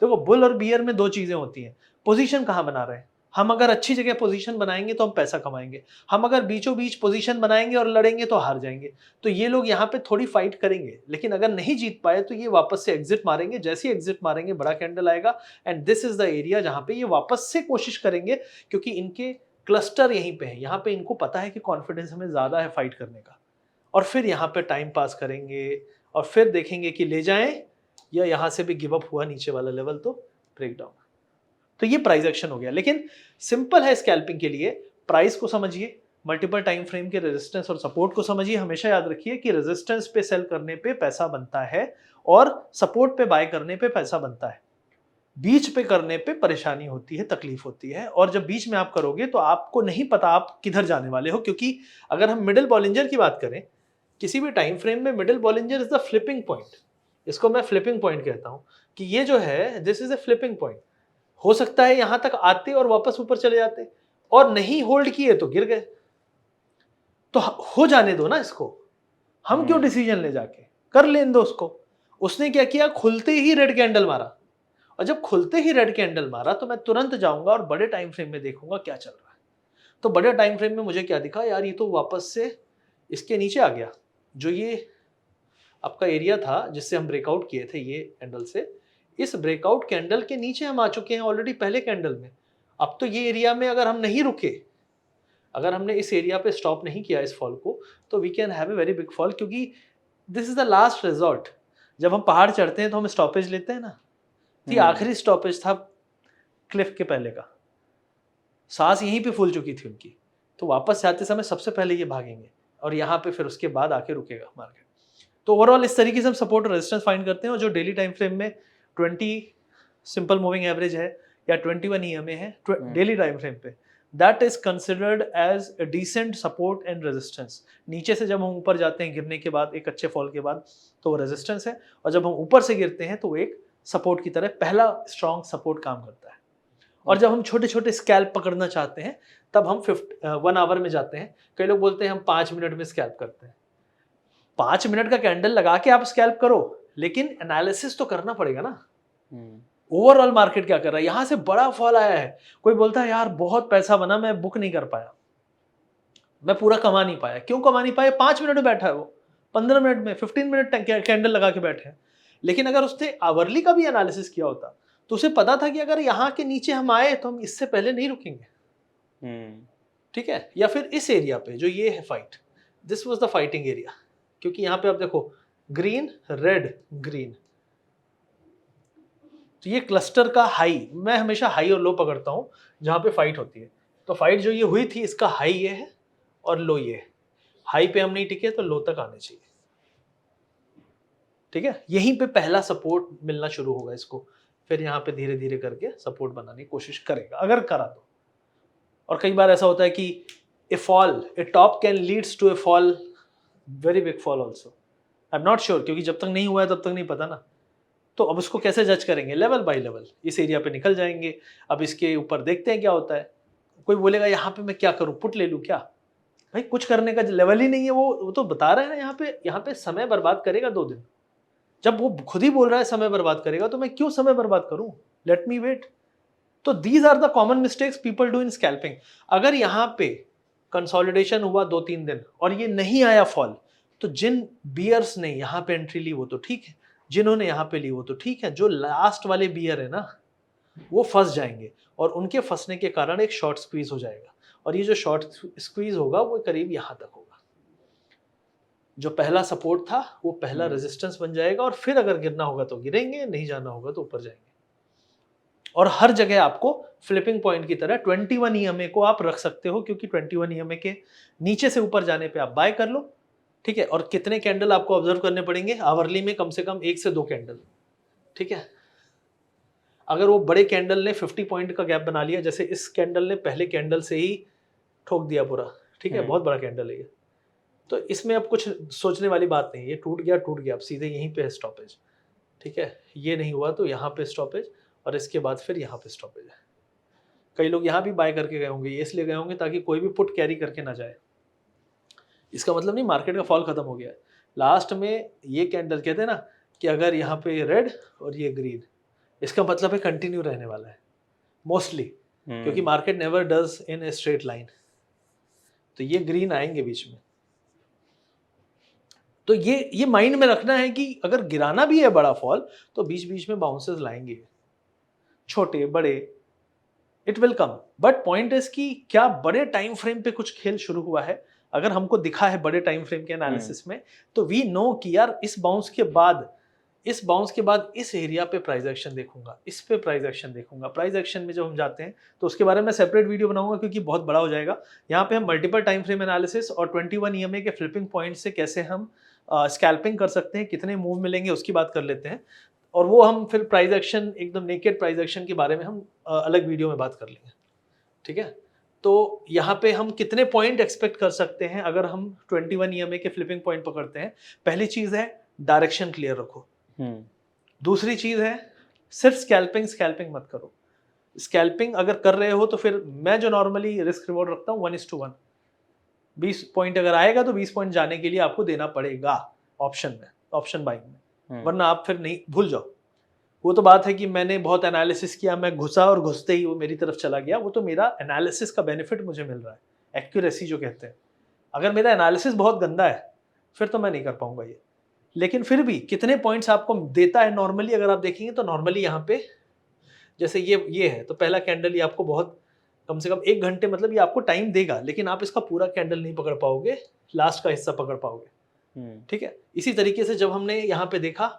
देखो बुल और बियर में दो चीजें होती हैं, पोजीशन कहाँ बना रहे हैं। हम अगर अच्छी जगह पोजीशन बनाएंगे तो हम पैसा कमाएंगे, हम अगर बीचों बीच पोजीशन बनाएंगे और लड़ेंगे तो हार जाएंगे। तो ये लोग यहाँ पे थोड़ी फाइट करेंगे, लेकिन अगर नहीं जीत पाए तो ये वापस से एग्जिट मारेंगे। जैसे ही एग्जिट मारेंगे बड़ा कैंडल आएगा, and this is the area जहाँ पे ये वापस से कोशिश करेंगे, क्योंकि इनके क्लस्टर यहीं पे है। यहाँ पे इनको पता है कि कॉन्फिडेंस हमें ज्यादा है फाइट करने का, और फिर यहाँ पे टाइम पास करेंगे और फिर देखेंगे कि ले जाएं या यहाँ से भी गिव अप हुआ नीचे वाला लेवल तो ब्रेक डाउन। तो ये प्राइस एक्शन हो गया। लेकिन सिंपल है स्कैल्पिंग के लिए, प्राइस को समझिए, मल्टीपल टाइम फ्रेम के रेजिस्टेंस और सपोर्ट को समझिए। हमेशा याद रखिए कि रेजिस्टेंस पे सेल करने पे पैसा बनता है और सपोर्ट पे बाय करने पे पैसा बनता है। बीच पे करने पे परेशानी होती है, तकलीफ होती है, और जब बीच में आप करोगे तो आपको नहीं पता आप किधर जाने वाले हो। क्योंकि अगर हम मिडिल बॉलिंजर की बात करें, किसी भी टाइम फ्रेम में middle Bollinger is the flipping point. इसको मैं फ्लिपिंग पॉइंट कहता हूं कि ये जो है this is a flipping point. हो सकता है यहां तक आते और वापस ऊपर चले जाते, और नहीं होल्ड किए तो गिर गए। तो हो जाने दो ना इसको, हम क्यों डिसीजन ले जाके, कर लेने दो उसको। उसने क्या किया, खुलते ही रेड कैंडल मारा, और जब खुलते ही रेड कैंडल मारा तो मैं तुरंत जाऊंगा और बड़े टाइम फ्रेम में देखूंगा क्या चल रहा है। तो बड़े टाइम फ्रेम में मुझे क्या दिखा, यार ये तो वापस से इसके नीचे आ गया, जो ये आपका एरिया था जिससे हम ब्रेकआउट किए थे ये कैंडल से, इस ब्रेकआउट कैंडल के नीचे हम आ चुके हैं ऑलरेडी पहले कैंडल में। अब तो ये एरिया में अगर हम नहीं रुके, अगर हमने इस एरिया पे स्टॉप नहीं किया इस फॉल को, तो we can have a very big fall, क्योंकि this is the last resort. जब हम पहाड़ चढ़ते हैं तो हम स्टॉपेज लेते हैं ना, तो ये आखिरी स्टॉपेज था क्लिफ के पहले का, सांस यहीं पे फूल चुकी थी उनकी, तो वापस जाते समय सबसे पहले ये भागेंगे और यहाँ पे फिर उसके बाद आके रुकेगा मार्केट। तो ओवरऑल इस तरीके से हम सपोर्ट और रेजिस्टेंस फाइंड करते हैं, और जो डेली टाइम फ्रेम में 20 सिंपल मूविंग एवरेज है या 21 EMA है डेली टाइम फ्रेम पे, that is considered as a decent support and resistance. नीचे से जब हम ऊपर जाते हैं गिरने के बाद, एक अच्छे फॉल के बाद, तो वो रेजिस्टेंस है, और जब हम ऊपर से गिरते हैं तो वो एक सपोर्ट की तरह पहला स्ट्रॉन्ग सपोर्ट काम करता है। और जब हम छोटे छोटे स्कैल्प पकड़ना चाहते हैं तब हम 1 आवर में जाते हैं। कई लोग बोलते हैं हम 5 मिनट में स्कैल्प करते हैं। 5 मिनट का कैंडल लगा के आप स्कैल्प करो, लेकिन एनालिसिस तो करना पड़ेगा ना, ओवरऑल मार्केट क्या कर रहा है। यहां से बड़ा फॉल आया है, कोई बोलता है यार बहुत पैसा बना, मैं बुक नहीं कर पाया, मैं पूरा कमा नहीं पाया। क्यों कमा नहीं पाया? 5 मिनट में बैठा है वो, 15 मिनट में, 15 मिनट कैंडल लगा के बैठे हैं। लेकिन अगर उसने आवरली का भी एनालिसिस किया होता तो उसे पता था कि अगर यहाँ के नीचे हम आए तो हम इससे पहले नहीं रुकेंगे, ठीक है। या फिर इस एरिया पे जो ये है fight, this was the fighting area, क्योंकि यहाँ पे आप देखो ग्रीन रेड ग्रीन, तो ये क्लस्टर का हाई, मैं हमेशा हाई और लो पकड़ता हूँ जहाँ पे फाइट होती है। तो फाइट जो ये हुई थी, इसका हाई ये है और लो ये है। हाई पे हम नहीं टिके तो लो तक आने चाहिए, ठीक है। यहीं पे पहला सपोर्ट मिलना शुरू होगा इसको, फिर यहाँ पे धीरे धीरे करके सपोर्ट बनाने की कोशिश करेगा अगर करा तो। और कई बार ऐसा होता है कि a fall, a top can leads to a fall, very big fall also, I am not sure, क्योंकि जब तक नहीं हुआ है तब तक नहीं पता ना। तो अब उसको कैसे जज करेंगे? लेवल बाय लेवल, इस एरिया पे निकल जाएंगे, अब इसके ऊपर देखते हैं क्या होता है। कोई बोलेगा यहाँ पे मैं क्या करूँ, पुट ले लूँ क्या? भाई कुछ करने का लेवल ही नहीं है, वो तो बता रहे हैं यहाँ पे समय बर्बाद करेगा 2 दिन। जब वो खुद ही बोल रहा है समय बर्बाद करेगा, तो मैं क्यों समय बर्बाद करूं? Let me wait. तो these are the common mistakes people do in scalping. अगर यहाँ पे कंसोलिडेशन हुआ 2-3 दिन और ये नहीं आया फॉल, तो जिन बियर्स ने यहाँ पे एंट्री ली वो तो ठीक है, जिन्होंने यहाँ पे ली वो तो ठीक है, जो लास्ट वाले बियर है ना वो फंस जाएंगे, और उनके फंसने के कारण एक शॉर्ट स्क्वीज हो जाएगा, और ये जो शॉर्ट स्क्वीज होगा वो करीब यहाँ तक होगा। जो पहला सपोर्ट था वो पहला रेजिस्टेंस बन जाएगा, और फिर अगर गिरना होगा तो गिरेंगे, नहीं जाना होगा तो ऊपर जाएंगे। और हर जगह आपको फ्लिपिंग पॉइंट की तरह 21 EMA को आप रख सकते हो, क्योंकि 21 EMA के नीचे से ऊपर जाने पे आप बाय कर लो, ठीक है। और कितने कैंडल आपको ऑब्जर्व करने पड़ेंगे आवरली में? कम से कम 1 से 2 कैंडल, ठीक है। अगर वो बड़े कैंडल ने 50 पॉइंट का गैप बना लिया, जैसे इस कैंडल ने पहले कैंडल से ही ठोक दिया पूरा, ठीक है, बहुत बड़ा कैंडल है ये, तो इसमें अब कुछ सोचने वाली बात नहीं है। ये टूट गया, अब सीधे यहीं पे है स्टॉपेज, ठीक है। ये नहीं हुआ तो यहाँ पे स्टॉपेज, और इसके बाद फिर यहाँ पे स्टॉपेज है। कई लोग यहाँ भी बाय करके गए होंगे, ये इसलिए गए होंगे ताकि कोई भी पुट कैरी करके ना जाए। इसका मतलब नहीं मार्केट का फॉल खत्म हो गया है। लास्ट में ये कैंडल कहते हैं ना कि अगर यहाँ पे रेड और ये ग्रीन, इसका मतलब है कंटिन्यू रहने वाला है मोस्टली, क्योंकि market never does in a straight line. तो ये ग्रीन आएंगे बीच में, तो ये माइंड में रखना है कि अगर गिराना भी है बड़ा फॉल तो बीच बीच में बाउंसेस लाएंगे, छोटे बड़े, it will come. But point is कि क्या बड़े टाइम फ्रेम पे कुछ खेल शुरू हुआ है? अगर हमको दिखा है बड़े टाइम फ्रेम के एनालिसिस में, तो वी नो कि यार इस बाउंस के बाद इस एरिया पे प्राइस एक्शन देखूंगा, इस पे प्राइस एक्शन देखूंगा। प्राइस एक्शन में जब हम जाते हैं तो उसके बारे में सेपरेट वीडियो बनाऊंगा, क्योंकि बहुत बड़ा हो जाएगा। यहाँ पे हम मल्टीपल टाइम फ्रेम एनालिसिस और 21 EMA के फ्लिपिंग पॉइंट से कैसे हम स्कैल्पिंग कर सकते हैं, कितने मूव मिलेंगे उसकी बात कर लेते हैं, और वो हम फिर प्राइस एक्शन, एकदम नेकेड प्राइस एक्शन के बारे में हम अलग वीडियो में बात कर लेंगे, ठीक है। तो यहाँ पे हम कितने पॉइंट एक्सपेक्ट कर सकते हैं अगर हम 21 EMA के फ्लिपिंग पॉइंट पकड़ते हैं? पहली चीज है डायरेक्शन क्लियर रखो। दूसरी चीज है सिर्फ स्कैल्पिंग मत करो। स्कैल्पिंग अगर कर रहे हो तो फिर मैं जो नॉर्मली रिस्क रिवॉर्ड रखता हूँ 1:1, 20 पॉइंट अगर आएगा तो 20 पॉइंट जाने के लिए आपको देना पड़ेगा ऑप्शन बाइंग में, वरना आप फिर नहीं, भूल जाओ। वो तो बात है कि मैंने बहुत एनालिसिस किया, मैं घुसा और घुसते ही वो मेरी तरफ चला गया, वो तो मेरा एनालिसिस का बेनिफिट मुझे मिल रहा है, एक्यूरेसी जो कहते हैं। अगर मेरा एनालिसिस बहुत गंदा है फिर तो मैं नहीं कर पाऊंगा ये। लेकिन फिर भी कितने पॉइंट्स आपको देता है नॉर्मली, अगर आप देखेंगे तो नॉर्मली यहाँ पे जैसे ये है, तो पहला कैंडल ये आपको बहुत कम से कम 1 घंटे, मतलब ये आपको टाइम देगा, लेकिन आप इसका पूरा कैंडल नहीं पकड़ पाओगे, लास्ट का हिस्सा पकड़ पाओगे। ठीक है, इसी तरीके से जब हमने यहाँ पे देखा,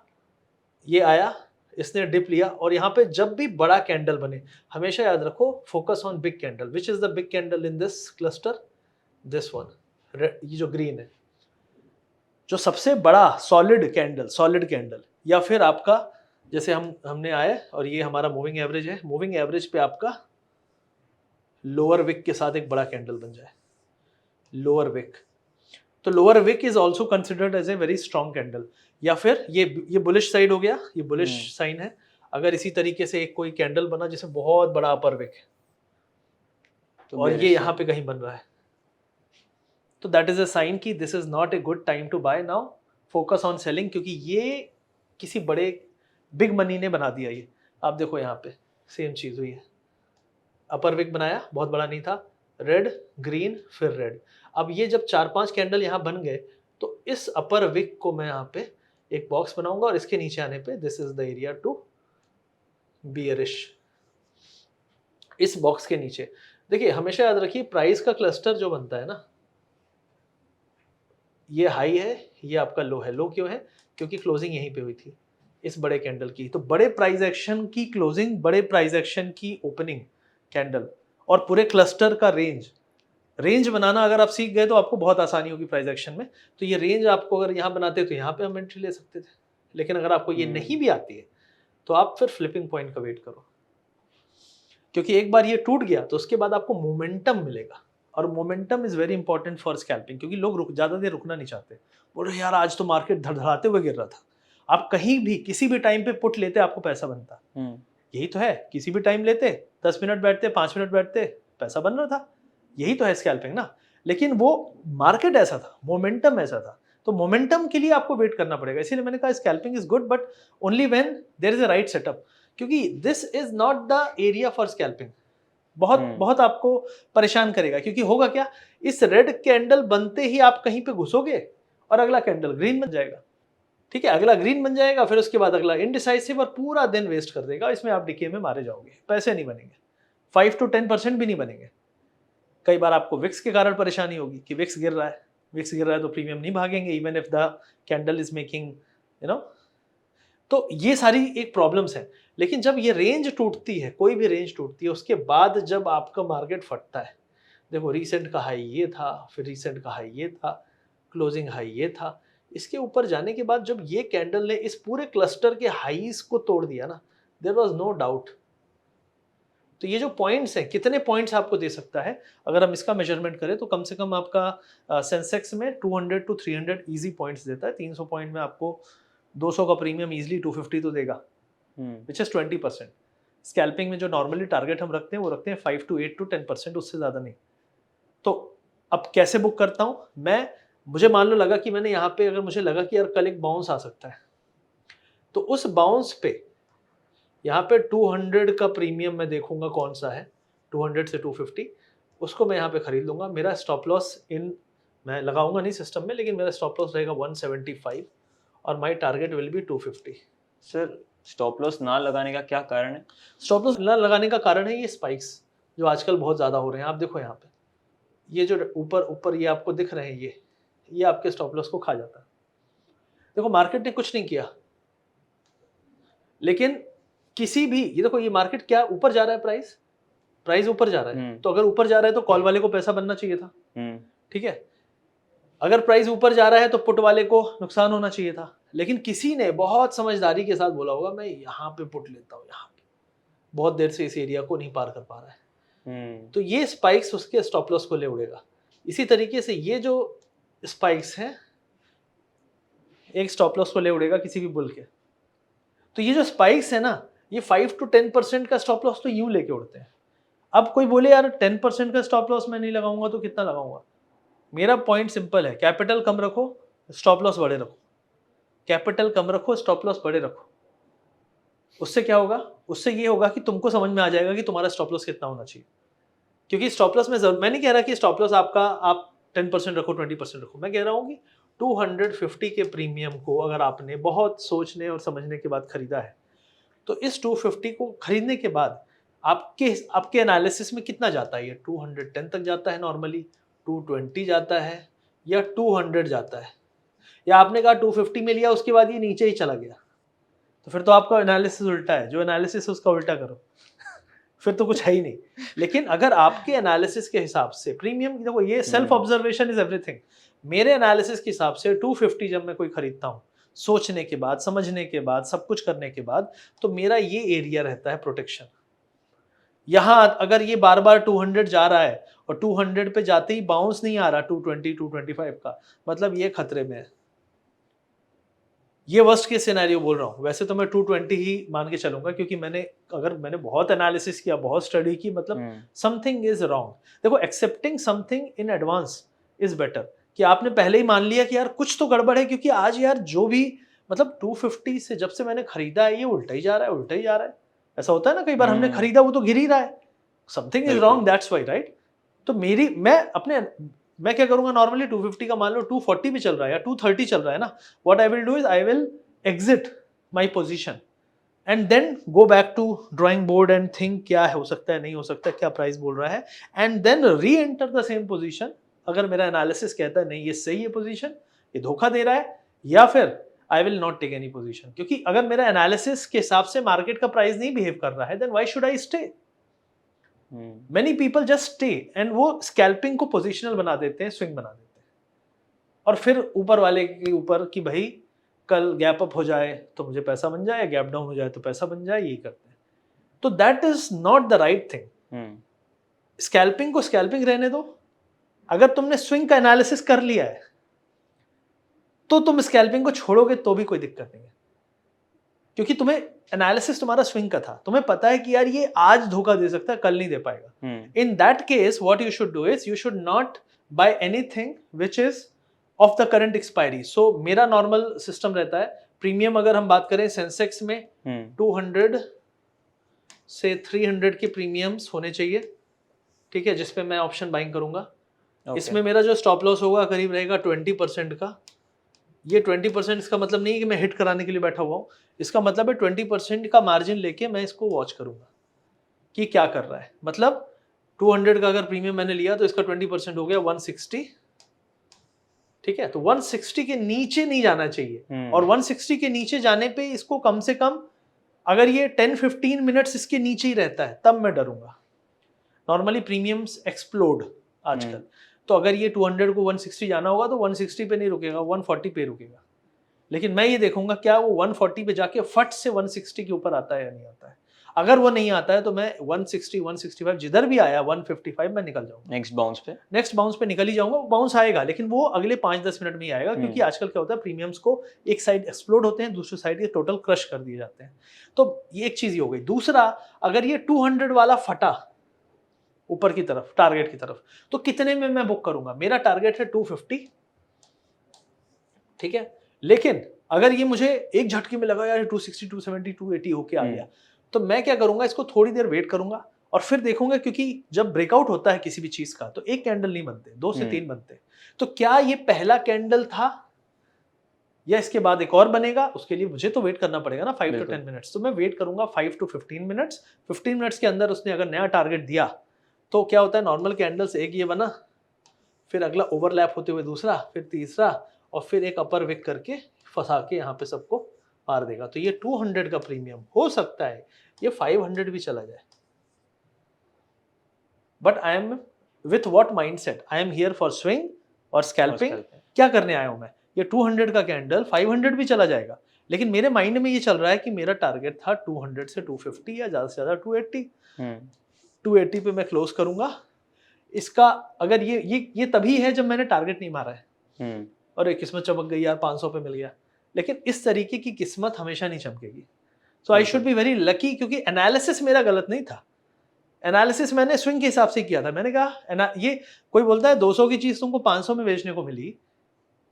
ये आया, इसने डिप लिया, और यहाँ पे जब भी बड़ा कैंडल बने, हमेशा याद रखो focus on big candle. Which is the big candle in this cluster? This one, ये जो ग्रीन है, जो सबसे बड़ा सॉलिड कैंडल, या फिर आपका जैसे हमने आए और ये हमारा मूविंग एवरेज है, मूविंग एवरेज पे आपका लोअर विक के साथ एक बड़ा कैंडल बन जाए, लोअर विक, तो lower wick is also considered as a very strong candle. या फिर ये बुलिश साइड हो गया, ये बुलिश साइन है। अगर इसी तरीके से एक कोई कैंडल बना जिसे बहुत बड़ा अपर विक है, तो और ये यहाँ पे कहीं बन रहा है, तो दैट इज अ साइन कि this is not a good time to buy now, focus on selling, क्योंकि ये किसी बड़े बिग मनी ने बना दिया। ये आप देखो यहाँ पे सेम चीज हुई है, अपर विक बनाया, बहुत बड़ा नहीं था, रेड ग्रीन फिर रेड। अब ये जब 4-5 कैंडल यहाँ बन गए, तो इस अपर विक को मैं यहाँ पे एक बॉक्स बनाऊंगा, और इसके नीचे आने पे this is the area to bearish. इस बॉक्स के नीचे देखिए, हमेशा याद रखिए प्राइस का क्लस्टर जो बनता है ना, ये हाई है, ये आपका लो है। लो क्यों है? क्योंकि क्लोजिंग यहीं पे हुई थी इस बड़े कैंडल की। तो बड़े प्राइस एक्शन की क्लोजिंग, बड़े प्राइस एक्शन की ओपनिंग कैंडल, और पूरे क्लस्टर का रेंज बनाना अगर आप सीख गए तो आपको बहुत आसानी होगी प्राइस एक्शन में। तो ये रेंज आपको अगर यहाँ बनाते तो यहाँ पे हम एंट्री ले सकते थे, लेकिन अगर आपको ये नहीं भी आती है तो आप फिर फ्लिपिंग पॉइंट का वेट करो, क्योंकि एक बार ये टूट गया तो उसके बाद आपको मोमेंटम मिलेगा, और momentum is very important for scalping, क्योंकि लोग ज़्यादा देर रुकना नहीं चाहते। बोल रहे यार आज तो मार्केट धड़धड़ाते हुए गिर रहा था। आप कहीं भी किसी भी टाइम पे पुट लेते आपको पैसा बनता, यही तो है। किसी भी टाइम लेते, 10 मिनट बैठते, 5 मिनट बैठते, पैसा बन रहा था। यही तो है स्कैल्पिंग ना। लेकिन वो मार्केट ऐसा था, मोमेंटम ऐसा था, तो मोमेंटम के लिए आपको वेट करना पड़ेगा। इसीलिए मैंने कहा scalping is good, but only when there is a right setup, क्योंकि this is not the area for scalping. बहुत आपको परेशान करेगा, क्योंकि होगा क्या, इस रेड कैंडल बनते ही आप कहीं पे घुसोगे और अगला कैंडल ग्रीन बन जाएगा। ठीक है, अगला ग्रीन बन जाएगा, फिर उसके बाद अगला इनडिसाइसिव, और पूरा दिन वेस्ट कर देगा। इसमें आप डीके में मारे जाओगे, पैसे नहीं बनेंगे, 5 to 10% भी नहीं बनेंगे। कई बार आपको विक्स के कारण परेशानी होगी कि विक्स गिर रहा है तो प्रीमियम नहीं भागेंगे, even if the candle is making तो ये सारी एक प्रॉब्लम्स है। लेकिन जब ये रेंज टूटती है, कोई भी रेंज टूटती है, उसके बाद जब आपका मार्केट फटता है, देखो रिसेंट का हाई ये था, फिर रिसेंट का हाई ये था, क्लोजिंग हाई ये था, इसके ऊपर जाने के बाद जब ये कैंडल ने इस पूरे क्लस्टर के हाईज को तोड़ दिया ना, देयर वाज नो डाउट। तो ये जो पॉइंट्स हैं, कितने पॉइंट्स आपको दे सकता है, अगर हम इसका मेजरमेंट करें तो कम से कम आपका सेंसेक्स में 200 to 300 इजी पॉइंट्स देता है। 300 पॉइंट में आपको 200 का प्रीमियम इजीली 250 तो देगा, विच इज 20%। स्कैल्पिंग में जो नॉर्मली टारगेट हम रखते हैं वो रखते हैं 5 to 8 to 10%, उससे ज़्यादा नहीं। तो अब कैसे बुक करता हूँ मुझे मान लो लगा कि मैंने यहाँ पे, अगर मुझे लगा कि यार कल एक बाउंस आ सकता है, तो उस बाउंस पे यहाँ पे 200 का प्रीमियम मैं देखूंगा कौन सा है, 200 से 250, उसको मैं यहाँ पे खरीद लूंगा। मेरा स्टॉप लॉस मैं लगाऊंगा नहीं सिस्टम में, लेकिन मेरा स्टॉप लॉस रहेगा 175 और my target will be 250। Sir stop loss ना लगाने का क्या कारण है? स्टॉप लॉस ना लगाने का कारण है ये स्पाइक्स जो आजकल बहुत ज़्यादा हो रहे हैं। आप देखो यहाँ पे ये जो ऊपर ये आपको दिख रहे हैं, ये आपके स्टॉप लॉस को खा जाता है। देखो मार्केट ने कुछ नहीं किया, लेकिन किसी भी, ये देखो ये मार्केट क्या ऊपर जा रहा है, प्राइस ऊपर जा रहा है, तो अगर ऊपर जा रहा है तो कॉल वाले को पैसा बनना चाहिए था। ठीक है, अगर प्राइस ऊपर जा रहा है तो पुट वाले को नुकसान होना चाहिए था, लेकिन किसी ने बहुत समझदारी के साथ बोला होगा मैं यहाँ पे पुट लेता हूँ, यहाँ पे बहुत देर से इस एरिया को नहीं पार कर पा रहा है, तो ये स्पाइक्स उसके स्टॉप लॉस को ले उड़ेगा। इसी तरीके से ये जो स्पाइक्स हैं एक स्टॉप लॉस को ले उड़ेगा किसी भी बुल के। तो ये जो स्पाइक्स है ना, ये 5 to 10% का स्टॉप लॉस तो यूं लेके उड़ते हैं। अब कोई बोले यार 10% का स्टॉप लॉस मैं नहीं लगाऊंगा तो कितना लगाऊंगा? मेरा पॉइंट सिंपल है, कैपिटल कम रखो, स्टॉप लॉस बड़े रखो। कैपिटल कम रखो, स्टॉप लॉस बड़े रखो। उससे क्या होगा? उससे ये होगा कि तुमको समझ में आ जाएगा कि तुम्हारा स्टॉप लॉस कितना होना चाहिए। क्योंकि स्टॉप लॉस में मैं नहीं कह रहा कि स्टॉप लॉस आपका आप 10% रखो, 20% रखो, मैं कह रहा हूँ कि 250 के प्रीमियम को अगर आपने बहुत सोचने और समझने के बाद खरीदा है, तो इस 250 को खरीदने के बाद आपके एनालिसिस में कितना जाता है? ये 210 तक जाता है नॉर्मली, 220 जाता है या 200 जाता है, या आपने कहा 250 में लिया उसके बाद ये नीचे ही चला गया, तो फिर तो आपका एनालिसिस उल्टा है। जो एनालिसिस है उसका उल्टा करो फिर तो कुछ है ही नहीं। लेकिन अगर आपके एनालिसिस के हिसाब से प्रीमियम, देखो ये सेल्फ ऑब्जर्वेशन इज एवरीथिंग। मेरे एनालिसिस के हिसाब से 250 जब मैं कोई खरीदता हूँ, सोचने के बाद, समझने के बाद, सब कुछ करने के बाद, तो मेरा ये एरिया रहता है प्रोटेक्शन। यहाँ अगर ये बार बार 200 जा रहा है और 200 पे जाते ही बाउंस नहीं आ रहा 220 225 का, मतलब ये खतरे में है। ये वर्स्ट केस सिनेरियो बोल रहा हूँ। वैसे तो मैं 220 ही मान के चलूंगा, क्योंकि मैंने बहुत एनालिसिस किया, बहुत स्टडी की, मतलब समथिंग इज रॉन्ग। देखो, accepting something in advance is better, कि आपने पहले ही मान लिया कि यार कुछ तो गड़बड़ है, क्योंकि आज यार जो भी, मतलब 250 से जब से मैंने खरीदा है ये उल्टा ही जा रहा है, उल्टा ही जा रहा है। ऐसा होता है ना, कई बार हमने खरीदा वो तो गिर ही रहा है, something is wrong, that's why, right. तो मैं क्या करूंगा, नॉर्मली 250 का मान लो 240 भी चल रहा है या 230 चल रहा है ना, what I will do is I will exit my position and then go back to drawing board and think क्या हो सकता है, नहीं हो सकता, क्या प्राइस बोल रहा है, and then re enter the same position. अगर मेरा एनालिसिस कहता है नहीं ये सही है पोजीशन, ये धोखा दे रहा है, या फिर I will not take any position. क्योंकि अगर मेरा एनालिसिस के हिसाब से मार्केट का प्राइस नहीं बिहेव कर रहा है, then why should I stay. Many people just stay and वो स्कैल्पिंग को पोजिशनल बना देते हैं, स्विंग बना देते हैं, और फिर ऊपर वाले के ऊपर कि भाई कल गैप अप हो जाए तो मुझे पैसा बन जाए, गैप डाउन हो जाए तो पैसा बन जाए, यही करते हैं। तो that is not the right thing. Scalping को स्कैल्पिंग रहने दो। अगर तुमने स्विंग का एनालिसिस कर लिया है तो तुम स्कैल्पिंग को छोड़ोगे तो भी कोई दिक्कत नहीं है, क्योंकि तुम्हें एनालिसिस तुम्हारा स्विंग का था, तुम्हें पता है कि यार ये आज धोखा दे सकता है, कल नहीं दे पाएगा। In that case what you should do is you should not buy anything which is of the current expiry. So मेरा नॉर्मल सिस्टम रहता है, प्रीमियम अगर हम बात करें सेंसेक्स में 200 से 300 के प्रीमियम्स होने चाहिए, ठीक है, जिसपे मैं ऑप्शन बाइंग करूंगा। इसमें मेरा जो स्टॉप लॉस होगा करीब रहेगा 20% का। ये 20% इसका मतलब नहीं है कि मैं हिट कराने के लिए बैठा हुआ हूँ, इसका मतलब है 20% का मार्जिन लेके मैं इसको वॉच करूंगा कि क्या कर रहा है। मतलब 200 का अगर प्रीमियम मैंने लिया तो इसका 20% हो गया 160, ठीक है। तो 160 के नीचे नहीं जाना चाहिए, और 160 के नीचे जाने पे इसको कम से कम अगर ये 10-15 मिनट्स इसके नीचे ही रहता है तब मैं डरूंगा। नॉर्मली प्रीमियम्स एक्सप्लोड आजकल, तो अगर ये 200 को 160 जाना होगा तो 160 पे नहीं रुकेगा, 140 पे रुकेगा। लेकिन मैं ये देखूंगा क्या वो 140 पे जाके फट से 160 के ऊपर आता है या नहीं आता है। अगर वो नहीं आता है तो मैं 160 165 जिधर भी आया 155 मैं निकल जाऊंगा। नेक्स्ट बाउंस पे निकल ही जाऊंगा। बाउंस आएगा लेकिन वो अगले 5-10 मिनट में ही आएगा, क्योंकि आजकल क्या होता है, प्रीमियम्स को एक साइड एक्सप्लोड होते हैं, दूसरी साइड ये टोटल क्रश कर दिए जाते हैं। तो ये एक चीज ही हो गई। दूसरा, अगर ये 200 वाला फटा ऊपर की तरफ, टारगेट की तरफ, तो कितने में मैं बुक करूंगा? मेरा टारगेट है 250, ठीक है। लेकिन अगर ये मुझे एक झटके में लगा यार 260 270 280 होके आ गया, तो मैं क्या करूंगा, इसको थोड़ी देर वेट करूंगा और फिर देखूंगा, क्योंकि जब ब्रेकआउट होता है किसी भी चीज का तो एक कैंडल नहीं बनते, 2 से 3 बनते। तो क्या ये पहला कैंडल था या इसके बाद एक और बनेगा? उसके लिए मुझे तो वेट करना पड़ेगा ना 5 to 10 मिनट्स। तो मैं वेट करूंगा 5 to 15 मिनट्स। 15 मिनट्स के अंदर उसने अगर नया टारगेट दिया तो क्या होता है, नॉर्मल कैंडल से एक ये बना, फिर अगला ओवरलैप होते हुए दूसरा, फिर तीसरा, और फिर एक अपर विक करके फंसा के यहाँ पे सबको मार देगा। तो ये 200 का प्रीमियम हो सकता है ये 500 भी चला जाए, but I am with what mindset? I am here for swing और स्कैल्पिंग। क्या करने आया हूं मैं? ये 200 का कैंडल 500 भी चला जाएगा, लेकिन मेरे माइंड में ये चल रहा है कि मेरा टारगेट था 200 से 250 या ज्यादा से ज्यादा 280। 280 पे मैं क्लोज करूंगा। इसका अगर ये तभी है जब मैंने टारगेट नहीं मारा है और एक किस्मत चमक गई यार 500 पे मिल गया, लेकिन इस तरीके की किस्मत हमेशा नहीं चमकेगी। So I should be very lucky, क्योंकि एनालिसिस मेरा गलत नहीं था। एनालिसिस मैंने स्विंग के हिसाब से किया था। मैंने कहा ये कोई बोलता है 200 की चीज तुमको 500 में बेचने को मिली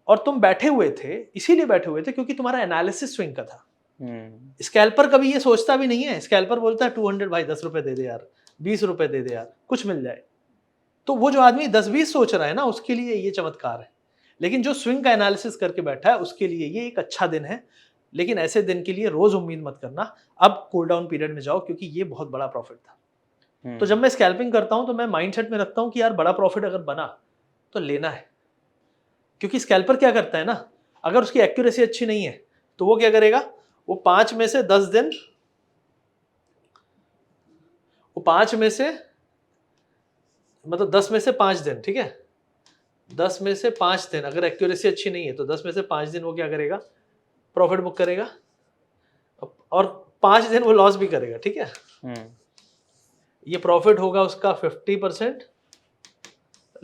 और तुम बैठे हुए थे, इसीलिए बैठे हुए थे क्योंकि तुम्हारा एनालिसिस स्विंग का था। स्कैल्पर कभी ये सोचता भी नहीं है। स्कैल्पर बोलता है 200 भाई 10 रुपए दे दे यार, 20 रुपए दे दे यार, कुछ मिल जाए। तो वो जो आदमी 10-20 सोच रहा है ना, उसके लिए ये चमत्कार है। लेकिन जो स्विंग का एनालिसिस करके बैठा है उसके लिए ये एक अच्छा दिन है, लेकिन ऐसे दिन के लिए रोज उम्मीद मत करना, अब कूल डाउन पीरियड में जाओ क्योंकि ये बहुत बड़ा प्रॉफिट था। तो जब मैं स्कैल्पिंग करता हूं तो मैं माइंडसेट में रखता हूं कि यार बड़ा प्रॉफिट अगर बना तो लेना है, क्योंकि स्कैल्पर क्या करता है ना, अगर उसकी एक्यूरेसी अच्छी नहीं है तो वो क्या करेगा, वो 5 में से 10 दिन, वो 5 में से मतलब 10 में से 5 दिन, ठीक है, 10 में से 5 दिन अगर एक्यूरेसी अच्छी नहीं है तो 10 में से 5 दिन वो क्या करेगा, प्रॉफिट बुक करेगा, और 5 दिन वो लॉस भी करेगा, ठीक है। ये प्रॉफिट होगा उसका 50%,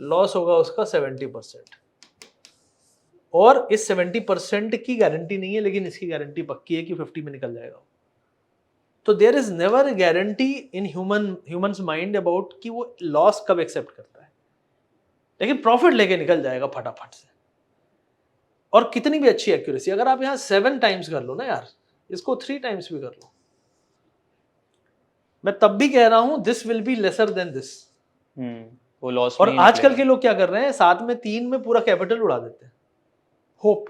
लॉस होगा उसका 70%, और इस 70% की गारंटी नहीं है, लेकिन इसकी गारंटी पक्की है कि 50 में निकल जाएगा। तो there is never guarantee in humans mind about कि वो लॉस कब एक्सेप्ट करता है, लेकिन प्रॉफिट लेके निकल जाएगा फटाफट से। और कितनी भी अच्छी एक्यूरेसी, अगर आप यहां 7 टाइम्स कर लो ना यार, इसको 3 टाइम्स भी कर लो, मैं तब भी कह रहा हूं this will be lesser than this. वो लॉस और आजकल के लोग क्या कर रहे हैं, 7 में 3 में पूरा कैपिटल उड़ा देते हैं, होप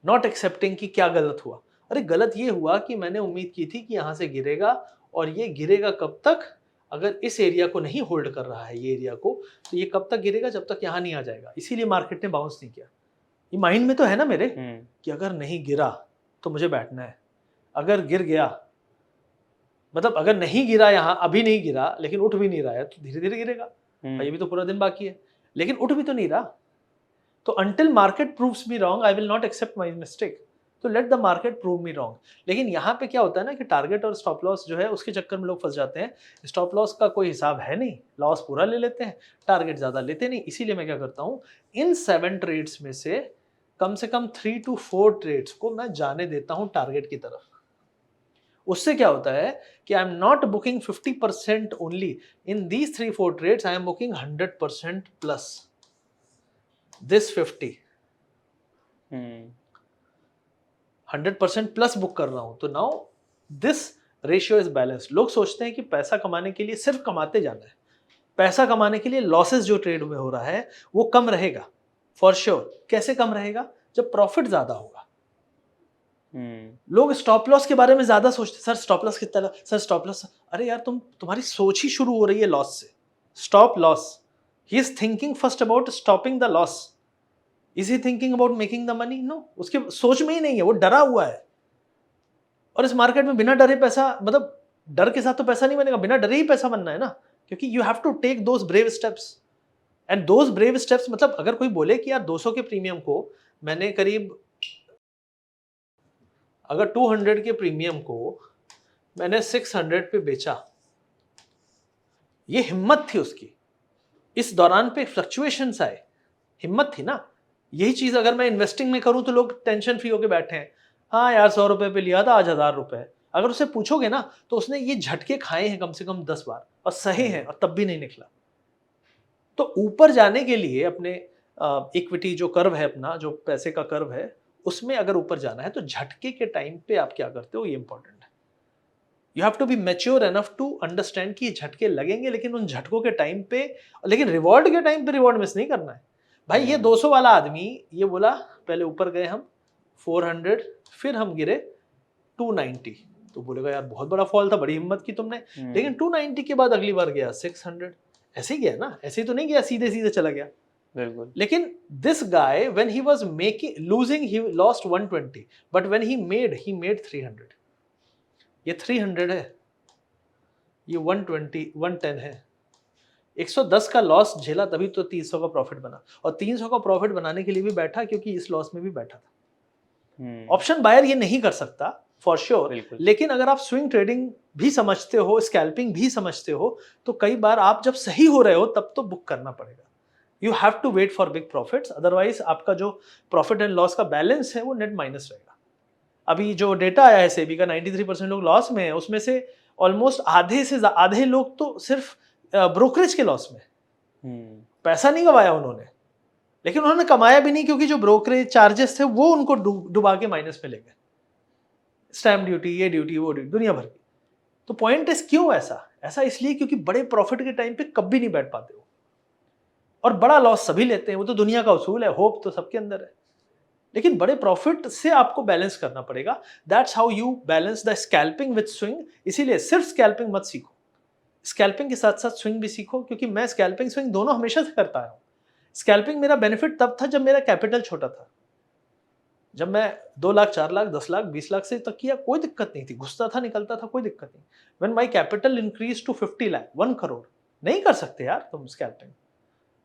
नॉट एक्सेप्टिंग कि क्या गलत हुआ। अरे गलत ये हुआ कि मैंने उम्मीद की थी कि यहां से गिरेगा, और ये गिरेगा कब तक, अगर इस एरिया को नहीं होल्ड कर रहा है, ये एरिया को, तो ये कब तक गिरेगा, जब तक यहां नहीं आ जाएगा। इसीलिए मार्केट ने बाउंस नहीं किया। ये माइंड में तो है ना मेरे कि अगर नहीं गिरा तो मुझे बैठना है, अगर गिर गया, मतलब अगर नहीं गिरा, यहां अभी नहीं गिरा लेकिन उठ भी नहीं रहा है, तो धीरे धीरे गिरेगा भाई, अभी तो पूरा दिन बाकी है, लेकिन उठ भी तो नहीं रहा। तो until market proves me wrong, I will not accept my mistake. तो let the market prove me wrong. लेकिन यहाँ पे क्या होता है ना कि टारगेट और स्टॉप लॉस जो है उसके चक्कर में लोग फंस जाते हैं। स्टॉप लॉस का कोई हिसाब है नहीं, लॉस पूरा ले लेते हैं, टारगेट ज़्यादा लेते नहीं। इसीलिए मैं क्या करता हूँ, इन 7 ट्रेड्स में से कम 3 to 4 ट्रेड्स को मैं जाने देता हूँ टारगेट की तरफ। उससे क्या होता है कि I am not booking 50% only in these 3-4 trades, I am booking 100% plus this 50, 100% plus book कर रहा हूं, तो now this ratio is balanced. लोग सोचते हैं कि पैसा कमाने के लिए सिर्फ कमाते जाना है, पैसा कमाने के लिए लॉसेस जो ट्रेड में हो रहा है वो कम रहेगा फॉर श्योर। कैसे कम रहेगा, जब प्रॉफिट ज्यादा होगा। लोग स्टॉप लॉस के बारे में ज्यादा सोचते, सर स्टॉप लॉस कितना, सर स्टॉप लॉस, अरे यार तुम्हारी सोच ही शुरू हो रही है लॉस से। Stop loss, he is thinking first about stopping the loss, is he thinking about making the money, no, उसके सोच में ही नहीं है, वो डरा हुआ है। और इस मार्केट में बिना डरे पैसा, मतलब डर के साथ तो पैसा नहीं बनेगा, बिना डरे ही पैसा बनना है ना, क्योंकि you have to take those brave steps. And those brave steps, मतलब अगर कोई बोले कि यार 200 के प्रीमियम को मैंने करीब, अगर 200 के प्रीमियम को मैंने 600 पे बेचा, ये हिम्मत थी उसकी, इस दौरान पे फ्लक्चुएशंस आए, हिम्मत थी ना। यही चीज अगर मैं इन्वेस्टिंग में करूं तो लोग टेंशन फ्री होके बैठे हैं, हाँ यार 100 रुपए पे लिया था, आज 1000 रुपए। अगर उससे पूछोगे ना तो उसने ये झटके खाए हैं कम से कम 10 बार, और सहे हैं, और तब भी नहीं निकला। तो ऊपर जाने के लिए अपने इक्विटी जो कर्व है, अपना जो पैसे का कर्व है, उसमें अगर ऊपर जाना है तो झटके के टाइम पे आप क्या करते हो, ये इंपॉर्टेंट है। You have to be mature enough to understand कि झटके लगेंगे, लेकिन उन झटकों के टाइम पे, लेकिन रिवॉर्ड के टाइम पे रिवॉर्ड मिस नहीं करना है भाई। ये 200 वाला आदमी ये बोला, पहले ऊपर गए हम 400, फिर हम गिरे 290, तो बोलेगा यार बहुत बड़ा फॉल था, बड़ी हिम्मत की तुमने। लेकिन 290 के बाद अगली बार गया 600, ऐसे ही गया ना, ऐसे ही तो नहीं गया सीधे सीधे चला गया। बिल्कुल। लेकिन this guy when he was making losing, he lost 120, but when he made 300। ये 300 है, ये 110 है। 110 का लॉस झेला तभी तो 300 का प्रॉफिट बना, और 300 का प्रॉफिट बनाने के लिए भी बैठा क्योंकि इस लॉस में भी बैठा था। ऑप्शन बायर ये नहीं कर सकता फॉर श्योर, लेकिन अगर आप स्विंग ट्रेडिंग भी समझते हो, स्कैल्पिंग भी समझते हो, तो कई बार आप जब सही हो रहे हो तब तो बुक करना पड़ेगा। You have to wait for big profits, otherwise आपका जो प्रॉफिट एंड लॉस का बैलेंस है वो नेट माइनस रहेगा। अभी जो डेटा आया है सेबी का, 93% लोग लॉस में है, उसमें से ऑलमोस्ट आधे लोग तो सिर्फ ब्रोकरेज के लॉस में। पैसा नहीं कमाया उन्होंने, लेकिन उन्होंने कमाया भी नहीं क्योंकि जो ब्रोकरेज चार्जेस थे वो उनको डुबा के माइनस में ले गए, स्टैम्प ड्यूटी, ये ड्यूटी, वो ड्यूटी, दुनिया भर की। तो पॉइंट इज क्यों ऐसा इसलिए क्योंकि बड़े प्रॉफिट के टाइम पे कभी नहीं बैठ पाते हो। और बड़ा लॉस सभी लेते हैं, वो तो दुनिया का उसूल है, होप तो सबके अंदर है, लेकिन बड़े प्रॉफिट से आपको बैलेंस करना पड़ेगा। That's how you balance the scalping with swing. इसीलिए सिर्फ स्कैल्पिंग मत सीखो, स्कैल्पिंग के साथ साथ स्विंग भी सीखो, क्योंकि मैं स्कैल्पिंग स्विंग दोनों हमेशा से करता आया हूँ। स्कैल्पिंग मेरा बेनिफिट तब था जब मेरा कैपिटल छोटा था, जब मैं 2 लाख 4 लाख 10 लाख 20 लाख से तक किया, कोई दिक्कत नहीं थी, घुसता था निकलता था, कोई दिक्कत नहीं। When my capital increase to 50 lakh 1 crore, नहीं कर सकते यार तुम स्कैल्पिंग,